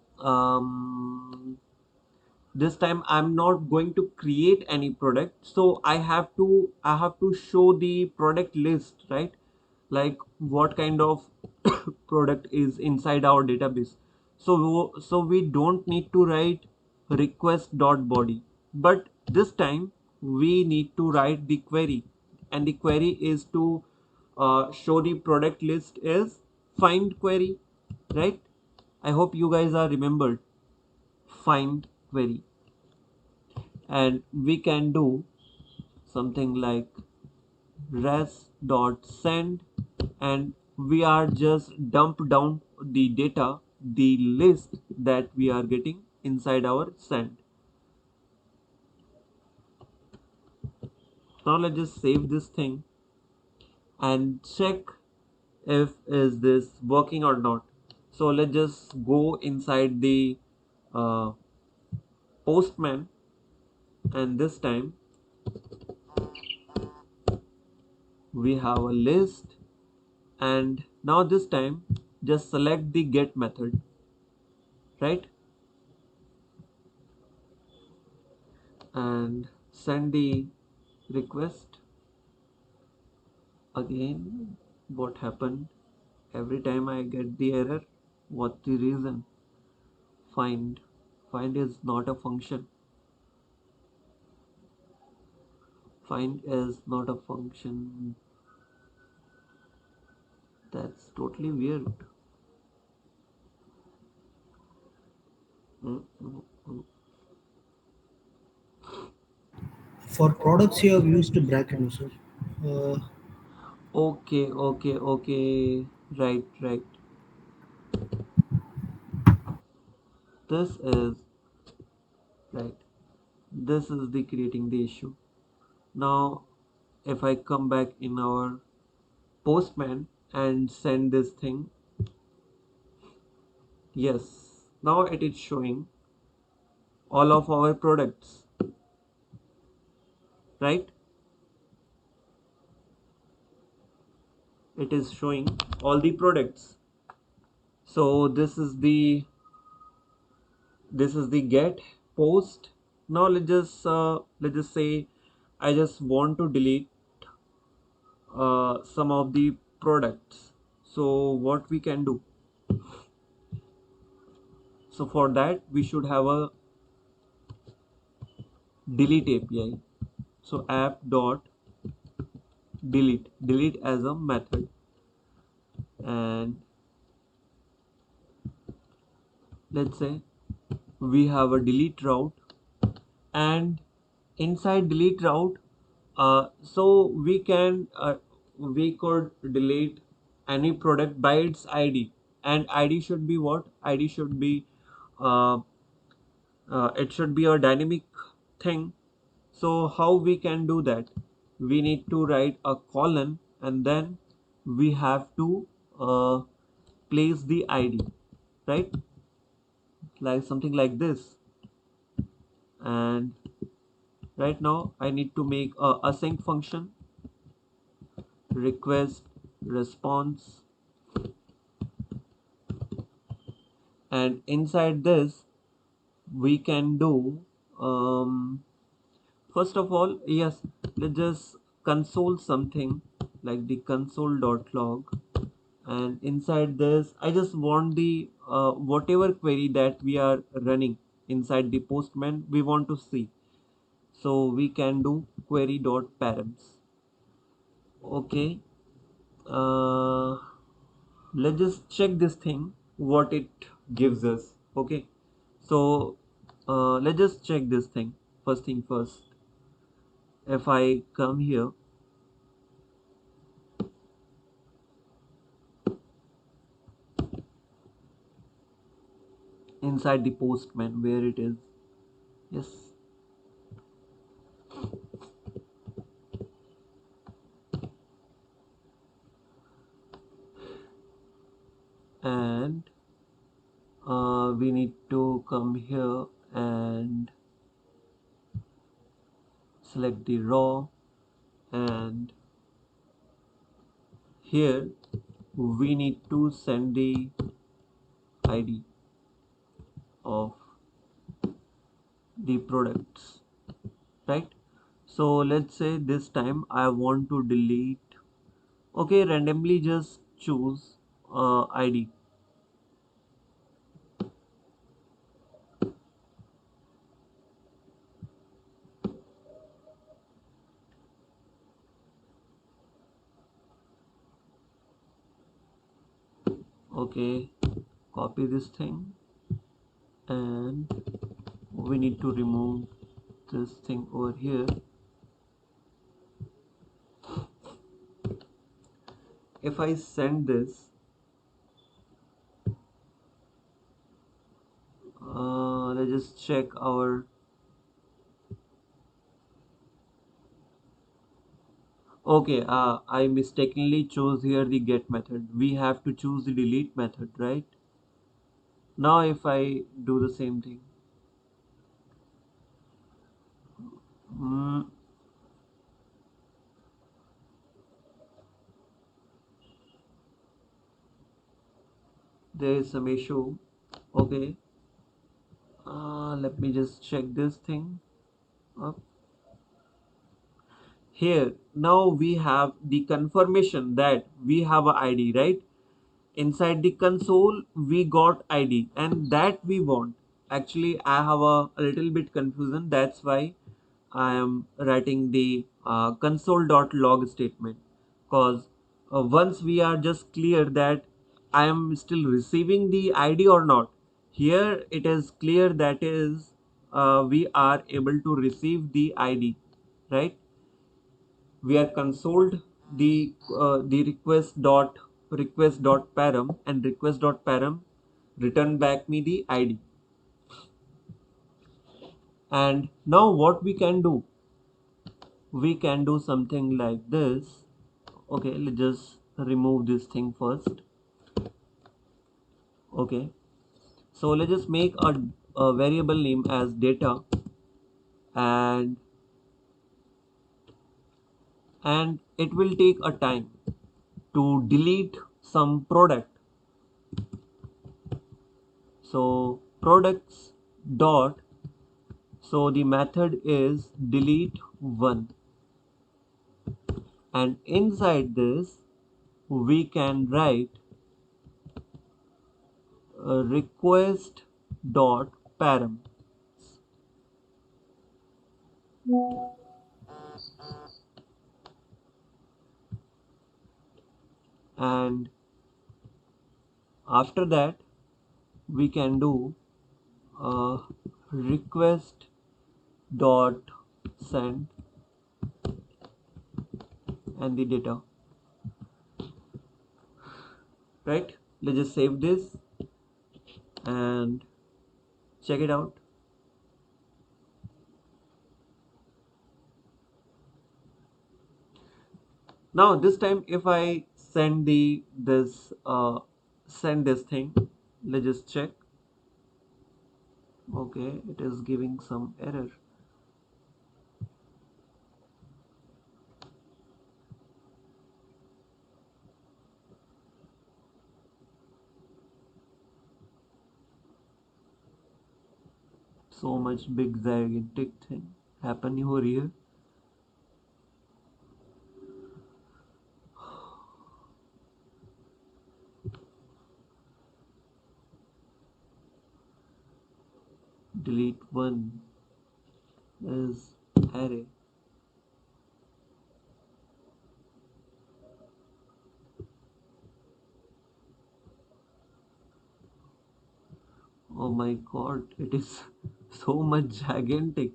this time I'm not going to create any product, so I have to show the product list, right? Like what kind of product is inside our database. So we don't need to write request dot body, but this time we need to write the query, and the query is to show the product list is find query, right? I hope you guys are remembered find query. And we can do something like res dot send, and we are just dump down the data, the list that we are getting, inside our send. Now let's just save this thing and check if is this working or not. So let's just go inside the uh, postman, and this time we have a list, and now this time just select the get method, right, and send the request. Again, what happened? Every time I get the error. What's the reason? Find is not a function. Find is not a function. That's totally weird. Mm, mm, mm. For products, you have used bracket, no, sir. Uh, Okay. Right. This is right. This is the creating the issue. Now, if I come back in our postman and send this thing, yes, now it is showing all of our products, right? It is showing all the products. So this is the get post. Now let's just say I just want to delete some of the products. So what we can do? So for that we should have a delete API. So app dot delete as a method, and let's say we have a delete route, and inside delete route, so we could delete any product by its ID, and ID should be what? ID should be uh, it should be a dynamic thing. So how we can do that? We need to write a colon, and then we have to uh, place the ID, right, like something like this. And right now I need to make a async function, request response, and inside this we can do first of all, yes, let's just console something like the console.log, and inside this I just want the whatever query that we are running inside the postman we want to see. So we can do query.params. Okay, uh, let's just check this thing what it gives us. Okay, so let's just check this thing. First thing first, if I come here inside the postman where it is, yes, and we need to come here and select the raw, and here we need to send the ID of the products, right? So let's say this time I want to delete. Okay, randomly just choose ID. Okay, copy this thing, and we need to remove this thing over here. If I send this, let's just check our. Okay, I mistakenly chose here the get method. We have to choose the delete method, right? Now if I do the same thing, mm, there is some issue. Okay, let me just check this thing up. Here, now we have the confirmation that we have a ID, right? Inside the console, we got ID and that we want. Actually, I have a little bit confusion. That's why I am writing the console.log statement, because once we are just clear that I am still receiving the ID or not, here it is clear that is we are able to receive the ID, right? We are consoled the request dot param, and request dot param return back me the ID. And now what we can do, we can do something like this. Okay, let's just remove this thing first. Okay, so let's just make a variable name as data, and it will take a time to delete some product. So products dot, so the method is delete one, and inside this we can write request dot param, and after that we can do request dot send and the data, right? Let's just save this and check it out. Now this time if I send the this send this thing, let's just check. Okay, it is giving some error. So much big gigantic thing happening over here. Delete one is array. Oh my god, it is so much gigantic.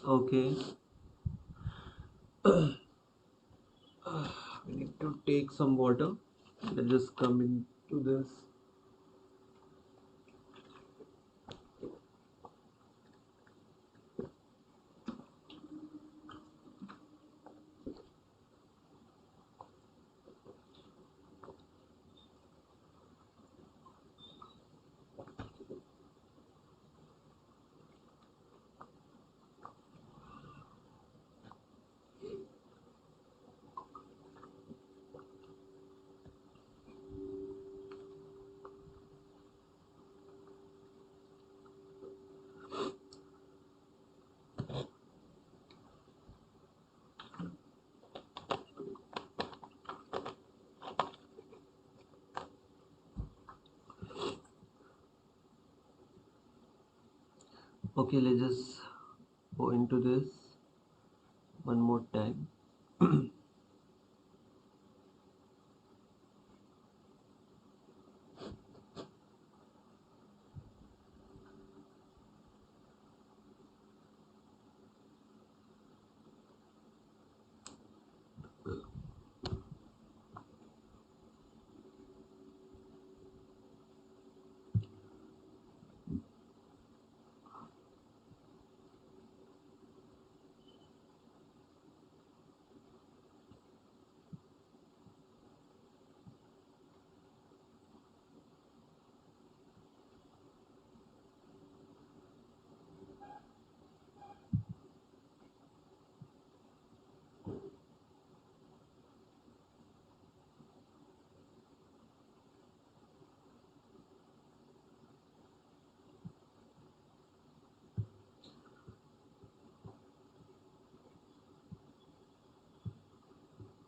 Okay, we need to take some water. Let's just come into this. Okay, let's just go into this one more time.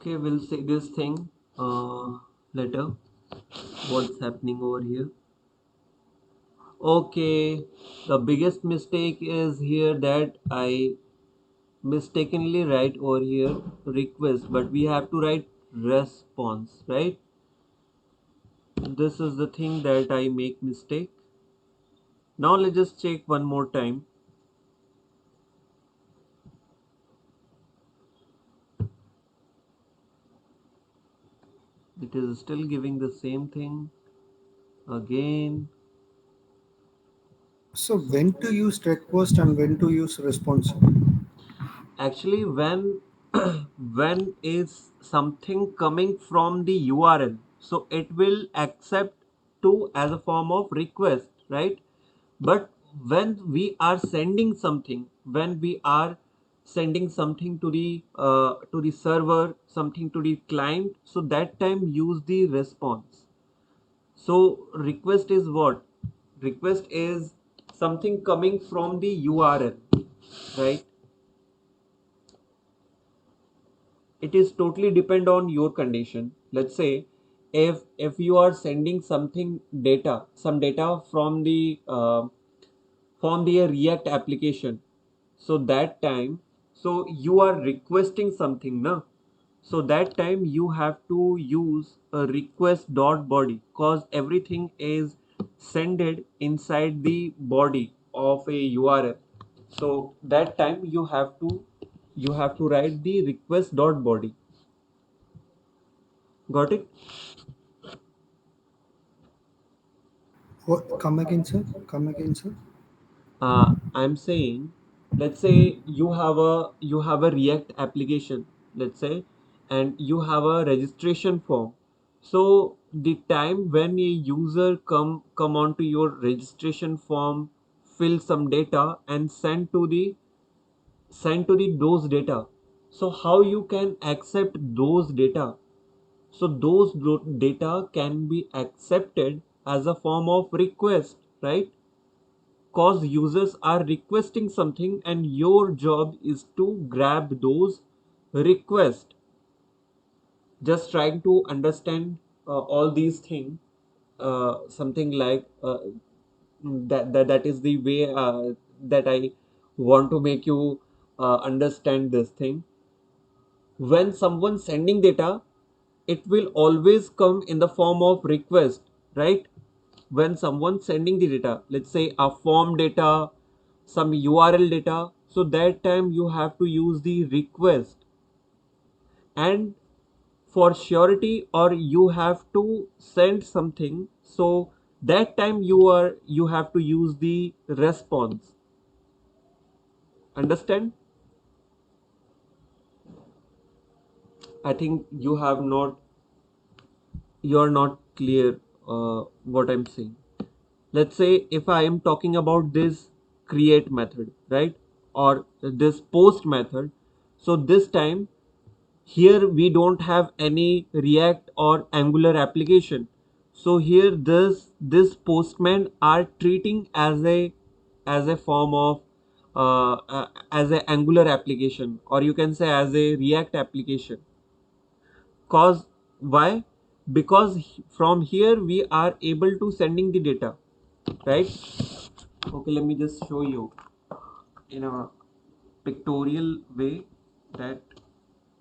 Okay, we'll see this thing later. What's happening over here? Okay, the biggest mistake is here that I mistakenly write over here request, but we have to write response, right? This is the thing that I make mistake. Now let's just check one more time. It is still giving the same thing again. So when to use request and when to use response? Actually, when when is something coming from the URL, so it will accept to as a form of request, right? But when we are sending something, when we are sending something to the server, something to the client, so that time use the response. So request is what? Request is something coming from the URL, right? It is totally depend on your condition. Let's say if you are sending something data, some data from the React application, so that time, so you are requesting something, na? So that time you have to use a request dot body, cause everything is sended inside the body of a URL. So that time you have to write the request dot body. Got it? What, come again, sir? Come again, sir? I'm saying, let's say you have a React application, let's say, and you have a registration form. So the time when a user come onto your registration form, fill some data and send to the those data. So how you can accept those data? So those data can be accepted as a form of request, right? Cause users are requesting something and your job is to grab those requests. Just trying to understand all these things, something like that is the way that I want to make you understand this thing. When someone sending data, it will always come in the form of request, right? When someone sending the data, let's say a form data, some URL data, so that time you have to use the request, and for surety or you have to send something, so that time you have to use the response. Understand? I think you're not clear what I'm saying. Let's say if I am talking about this create method, right, or this post method, so this time here we don't have any React or Angular application, so here this postman are treating as a form of as a Angular application, or you can say as a React application. Cause why? Because from here we are able to sending the data, right? Okay, let me just show you in a pictorial way that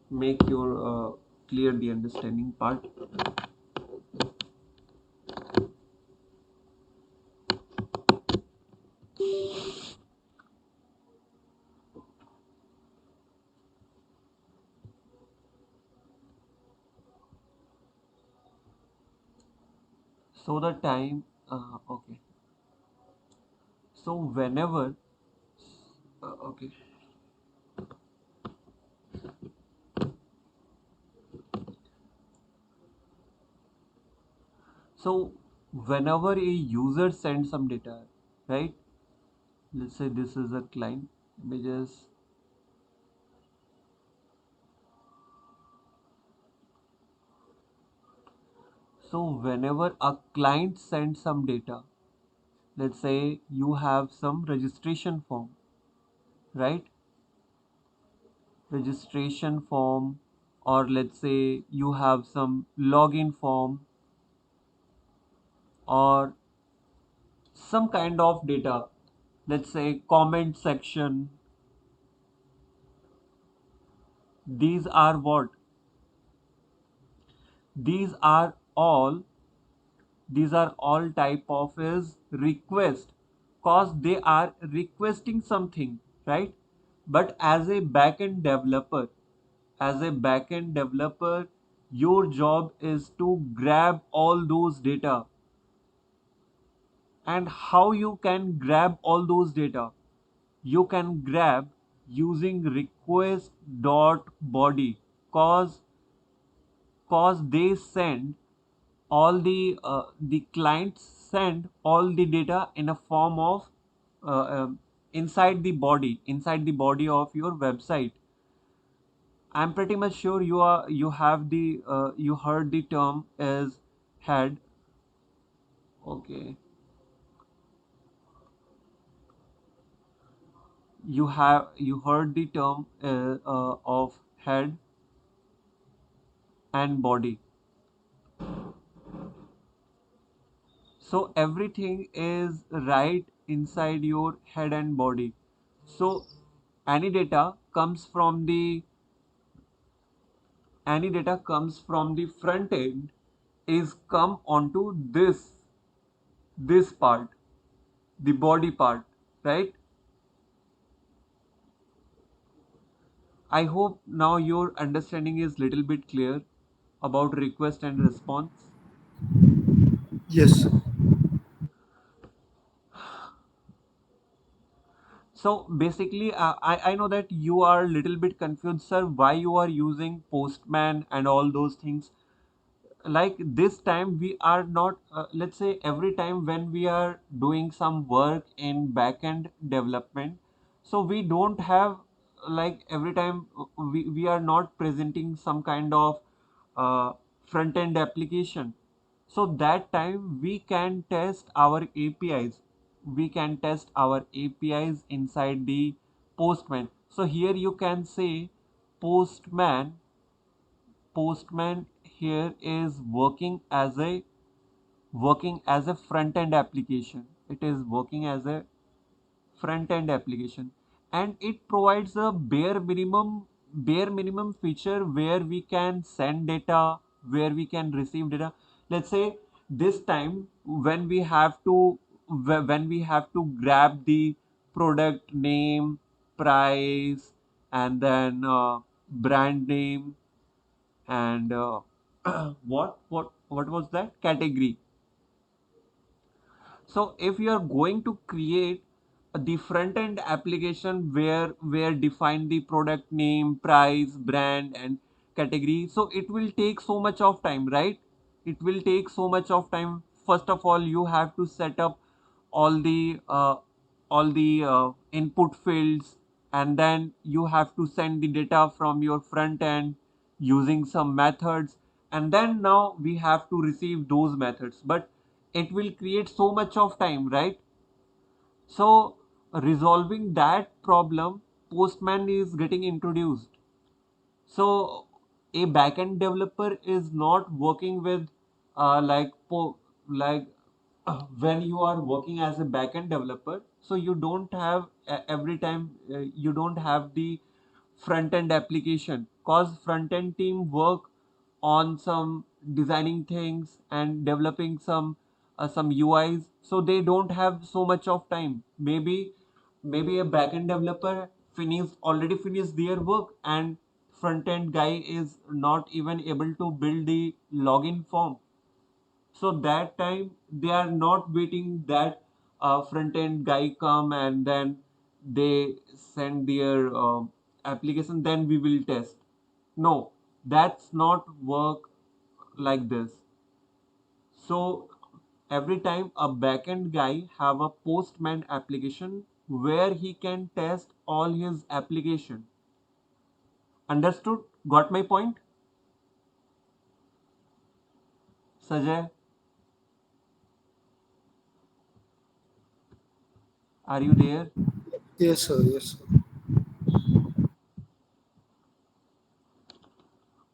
make your clear the understanding part. So the time, okay. So whenever, okay. So whenever a user sends some data, right? Let's say this is a client. Let me just, so whenever a client sends some data, let's say you have some registration form, right? Registration form, or let's say you have some login form or some kind of data, let's say comment section. These are what? These are all these are all type of is request, cause they are requesting something, right? But as a backend developer, your job is to grab all those data. And how you can grab all those data? You can grab using request dot body, cause they send all the clients send all the data in a form of inside the body of your website. I'm pretty much sure you have the you heard the term is head. Okay, you heard the term of head and body. So everything is right inside your head and body. So any data comes from the front end is come onto this part, the body part, right? I hope now your understanding is little bit clear about request and response. Yes. So basically, I know that you are a little bit confused, sir, why you are using Postman and all those things. Like this time we are not, let's say every time when we are doing some work in backend development, so we don't have like every time we are not presenting some kind of front end application. So that time we can test our APIs. We can test our APIs inside the Postman. So here you can say Postman. Postman here is working as a front end application. It is working as a front end application, and it provides a bare minimum feature where we can send data, where we can receive data. Let's say this time when we have to grab the product name, price, and then brand name, and what was that category. So if you are going to create the front end application where define the product name, price, brand, and category, so it will take so much of time, right? It will take so much of time. First of all, you have to set up all the uh, all the input fields, and then you have to send the data from your front end using some methods, and then now we have to receive those methods, but it will create so much of time, right? So resolving that problem, postman is getting introduced. So a backend developer is not working with like when you are working as a backend developer, so you don't have every time you don't have the front end application, cause front end team work on some designing things and developing some UIs, so they don't have so much of time. Maybe a backend developer already finished their work, and front end guy is not even able to build the login form. So that time they are not waiting that front end guy come and then they send their application, then we will test. No, that's not work like this. So every time a backend guy have a postman application where he can test all his application. Understood? Got my point? Sajay, are you there? Yes, sir. Yes, sir.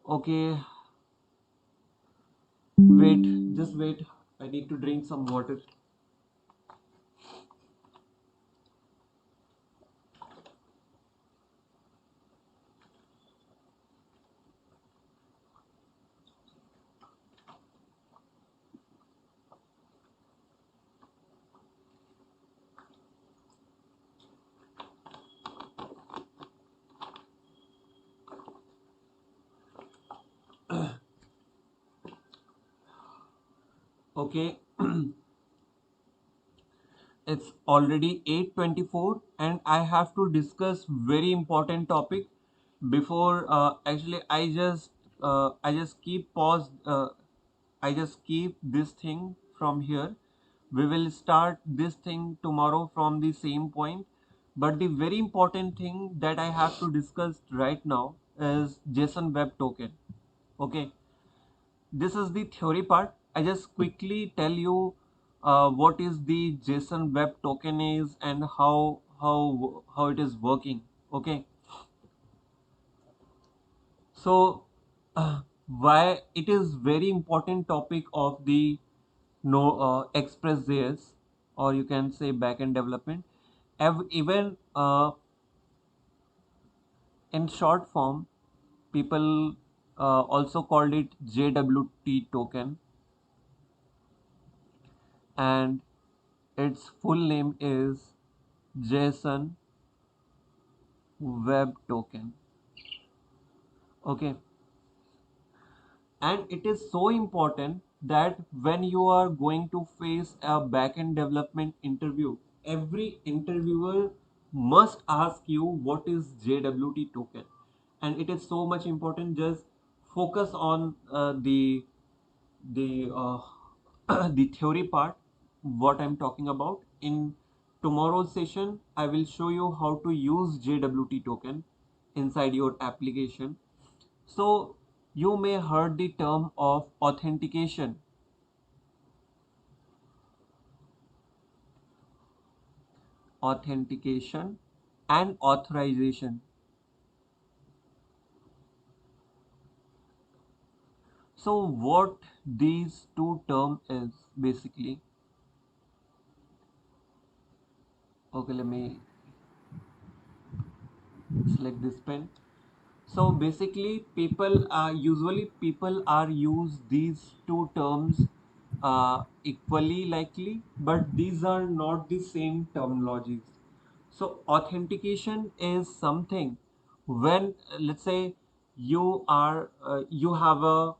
Okay, wait, just wait. I need to drink some water. Okay, it's already 8:24 and I have to discuss very important topic before actually I just keep pause I just keep this thing from here. We will start this thing tomorrow from the same point, but the very important thing that I have to discuss right now is JSON web token. Okay, this is the theory part. I just quickly tell you what is the JSON web token is and how it is working. Okay, so why it is very important topic of the no Express.js, or you can say backend development. Even in short form, people also called it JWT token, and its full name is JSON Web Token. Okay, and it is so important that when you are going to face a backend development interview, every interviewer must ask you what is JWT token, and it is so much important. Just focus on the the theory part, what I'm talking about. In tomorrow's session, I will show you how to use JWT token inside your application. So you may heard the term of authentication and authorization. So what these two term is basically. Okay, let me select this pen. So basically, people are use these two terms equally likely, but these are not the same terminologies. So authentication is something when let's say you have a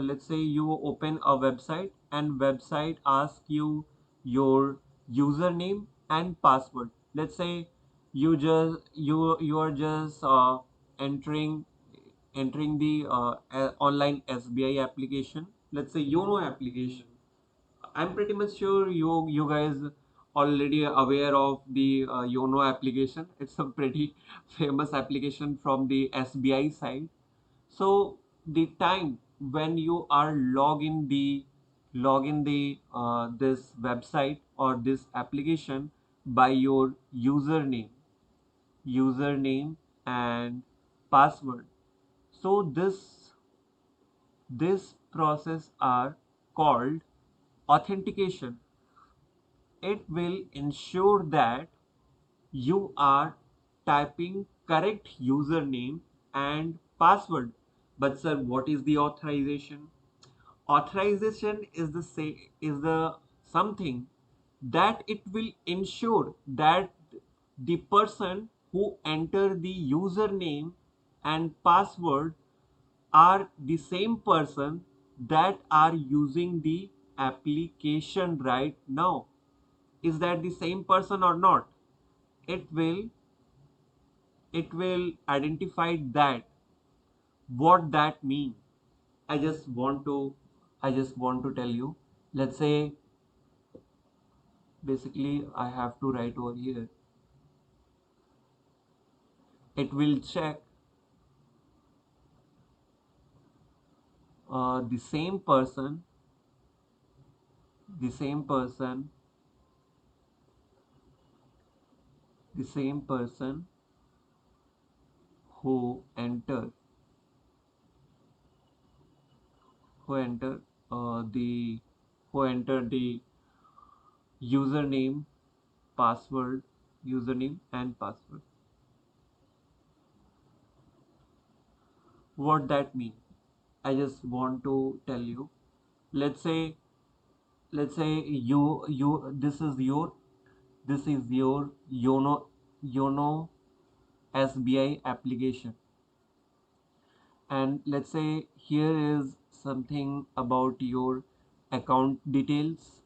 let's say you open a website and website asks you your username and password. Let's say you are just entering the online SBI application, let's say YONO application. I'm pretty much sure you guys already aware of the YONO application. It's a pretty famous application from the SBI side. So the time when you are log in the this website or this application by your username and password. So this process are called authentication. It will ensure that you are typing correct username and password. But sir, what is the authorization? Authorization is the something that it will ensure that the person who enter the username and password are the same person that are using the application right now. Is that the same person or not? It will it will identify that what that mean. I just want to tell you. Let's say basically I have to write over here. It will check the same person, the same person, the same person who enter who enter the who enter the username password username and password. What that mean? I just want to tell you. Let's say let's say you this is your yono SBI application, and let's say here is something about your account details,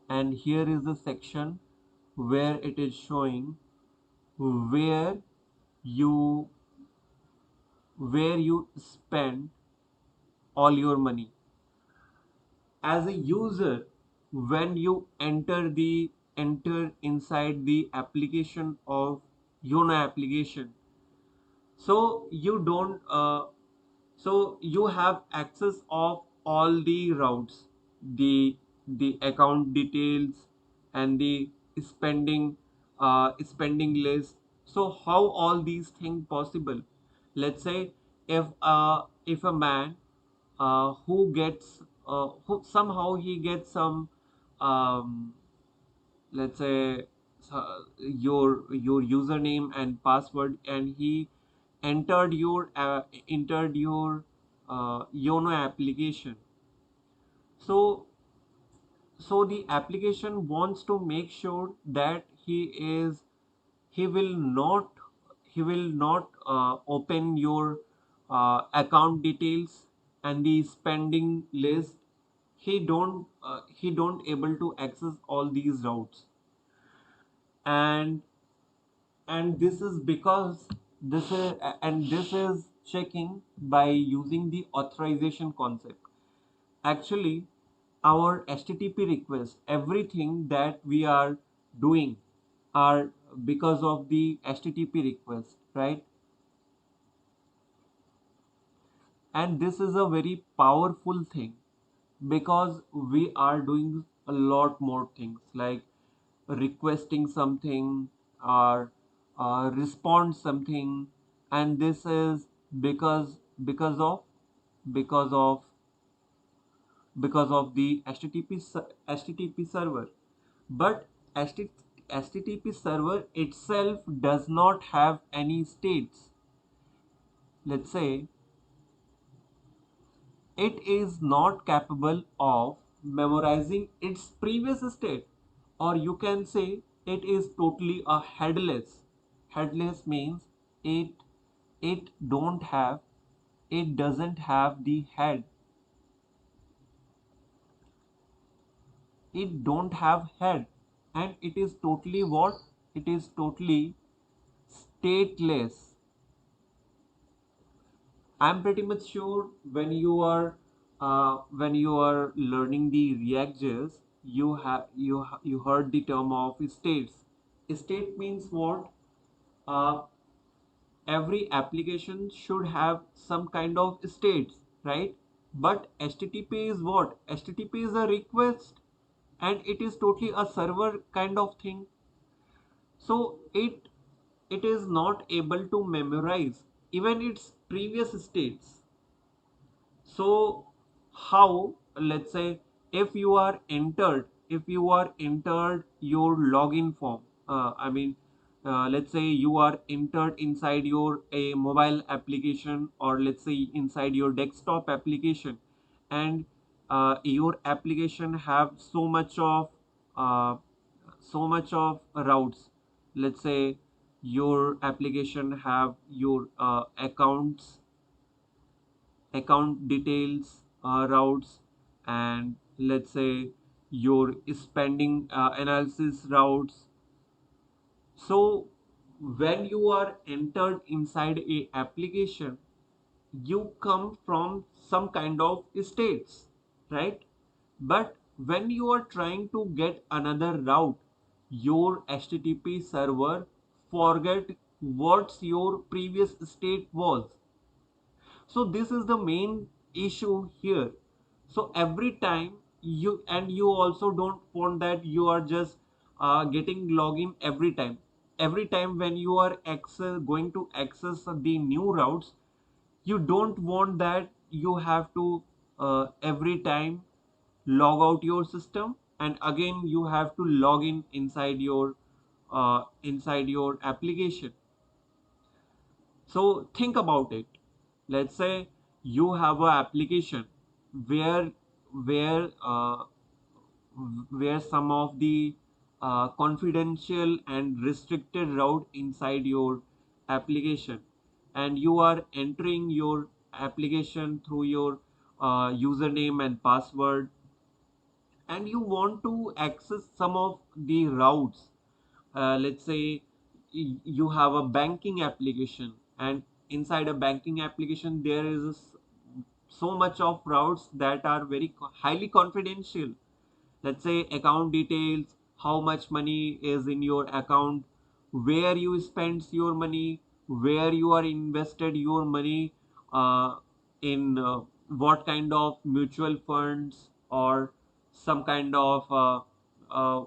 and here is the section where it is showing where you where you spend all your money as a user. When you enter inside the application of yono application, so you don't so you have access of all the routes, the account details and the spending list. So how all these things possible? Let's say if a man who somehow he gets some um, let's say your username and password, and he entered your yono application. So so the application wants to make sure that he will not open your account details and the spending list. He don't able to access all these routes. And and this is because this is checking by using the authorization concept. Actually, our HTTP request, everything that we are doing are because of the HTTP request, right? And this is a very powerful thing because we are doing a lot more things like requesting something or respond something. And this is because of because of the HTTP server. But HTTP server itself does not have any states. Let's say it is not capable of memorizing its previous state, or you can say it is totally a headless. Headless means it it don't have it doesn't have the head. It don't have head, and it is totally what? It is totally stateless. I'm pretty much sure when you are learning the reactors, you heard the term of states. State means what? Uh, every application should have some kind of states, right? But HTTP is what? HTTP is a request, and it is totally a server kind of thing. So it is not able to memorize even its previous states. So how, let's say, if you are entered your login form, let's say you are entered inside your a mobile application, or let's say inside your desktop application, and your application have uh, so much of routes. Let's say your application have your account details, routes, and let's say your spending analysis routes. So when you are entered inside a application, you come from some kind of states, right? But when you are trying to get another route, your HTTP server forget what's your previous state was. So this is the main issue here. So every time you also don't want that you are just getting login every time when you are going to access the new routes. You don't want that you have to every time log out your system, and again you have to log in inside your application. So think about it. Let's say you have a application where where uh, where some of the confidential and restricted route inside your application, and you are entering your application through your username and password, and you want to access some of the routes. Let's say you have a banking application, and inside a banking application there is so much of routes that are very highly confidential. Let's say account details, how much money is in your account, where you spends your money, where you are invested your money, in what kind of mutual funds, or some kind of uh,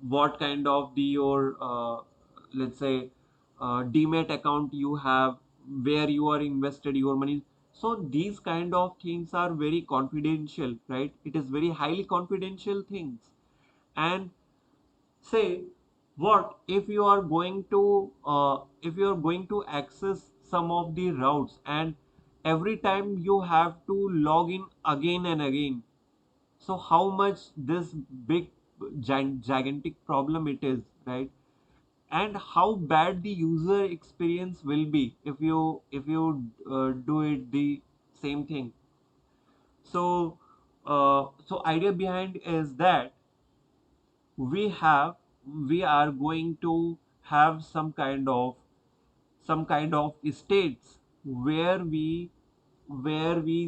what kind of the your let's say demat account you have, where you are invested your money. So these kind of things are very confidential, right? It is very highly confidential things. And say, what if you are going to access some of the routes, and every time you have to log in again and again. So how much this big gigantic problem it is, right? And how bad the user experience will be if you do it the same thing. So idea behind is that we have we are going to have some kind of states where we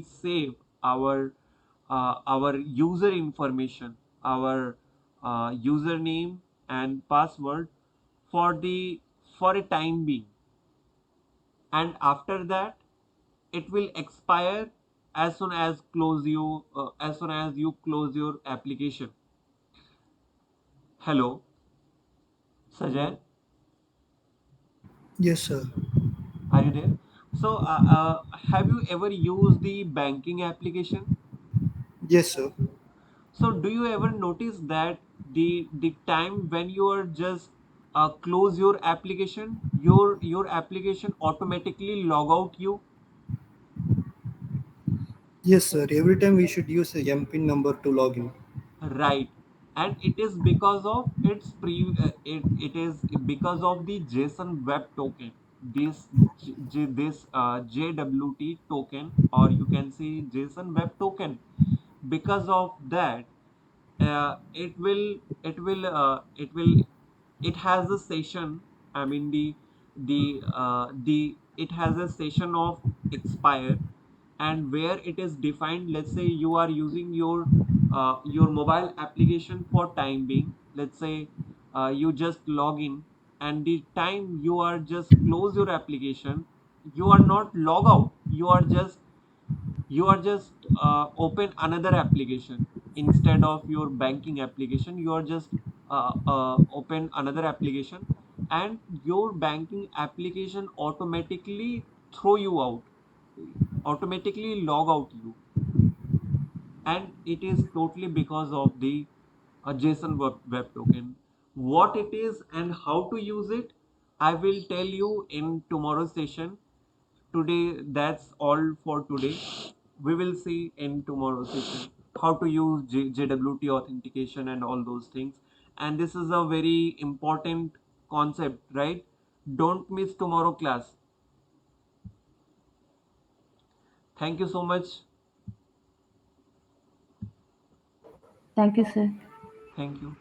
save our user information, our username and password for the for a time being, and after that it will expire as soon as you close your application. Hello, Sajay, Yes, sir. are you there? So have you ever used the banking application? Yes, sir. So do you ever notice that the time when you are just close your application, your application automatically log out you? Yes, sir. Every time we should use a MPIN number to log in. Right, and it is because of it is because of the JSON web token. This JWT token, or you can say JSON web token. Because of that, it has a session. I mean the it has a session of expire, and where it is defined. Let's say you are using your mobile application for time being. Let's say you just log in, and the time you are just close your application, you are not log out, you are just open another application. Instead of your banking application, you are just open another application, and your banking application automatically throw you out, automatically log out you. And it is totally because of the JSON web token. What it is and how to use it, I will tell you in tomorrow's session. Today, that's all for today. We will see in tomorrow's session how to use JWT authentication and all those things. And this is a very important concept, right? Don't miss tomorrow class. Thank you so much. Thank you, sir. Thank you.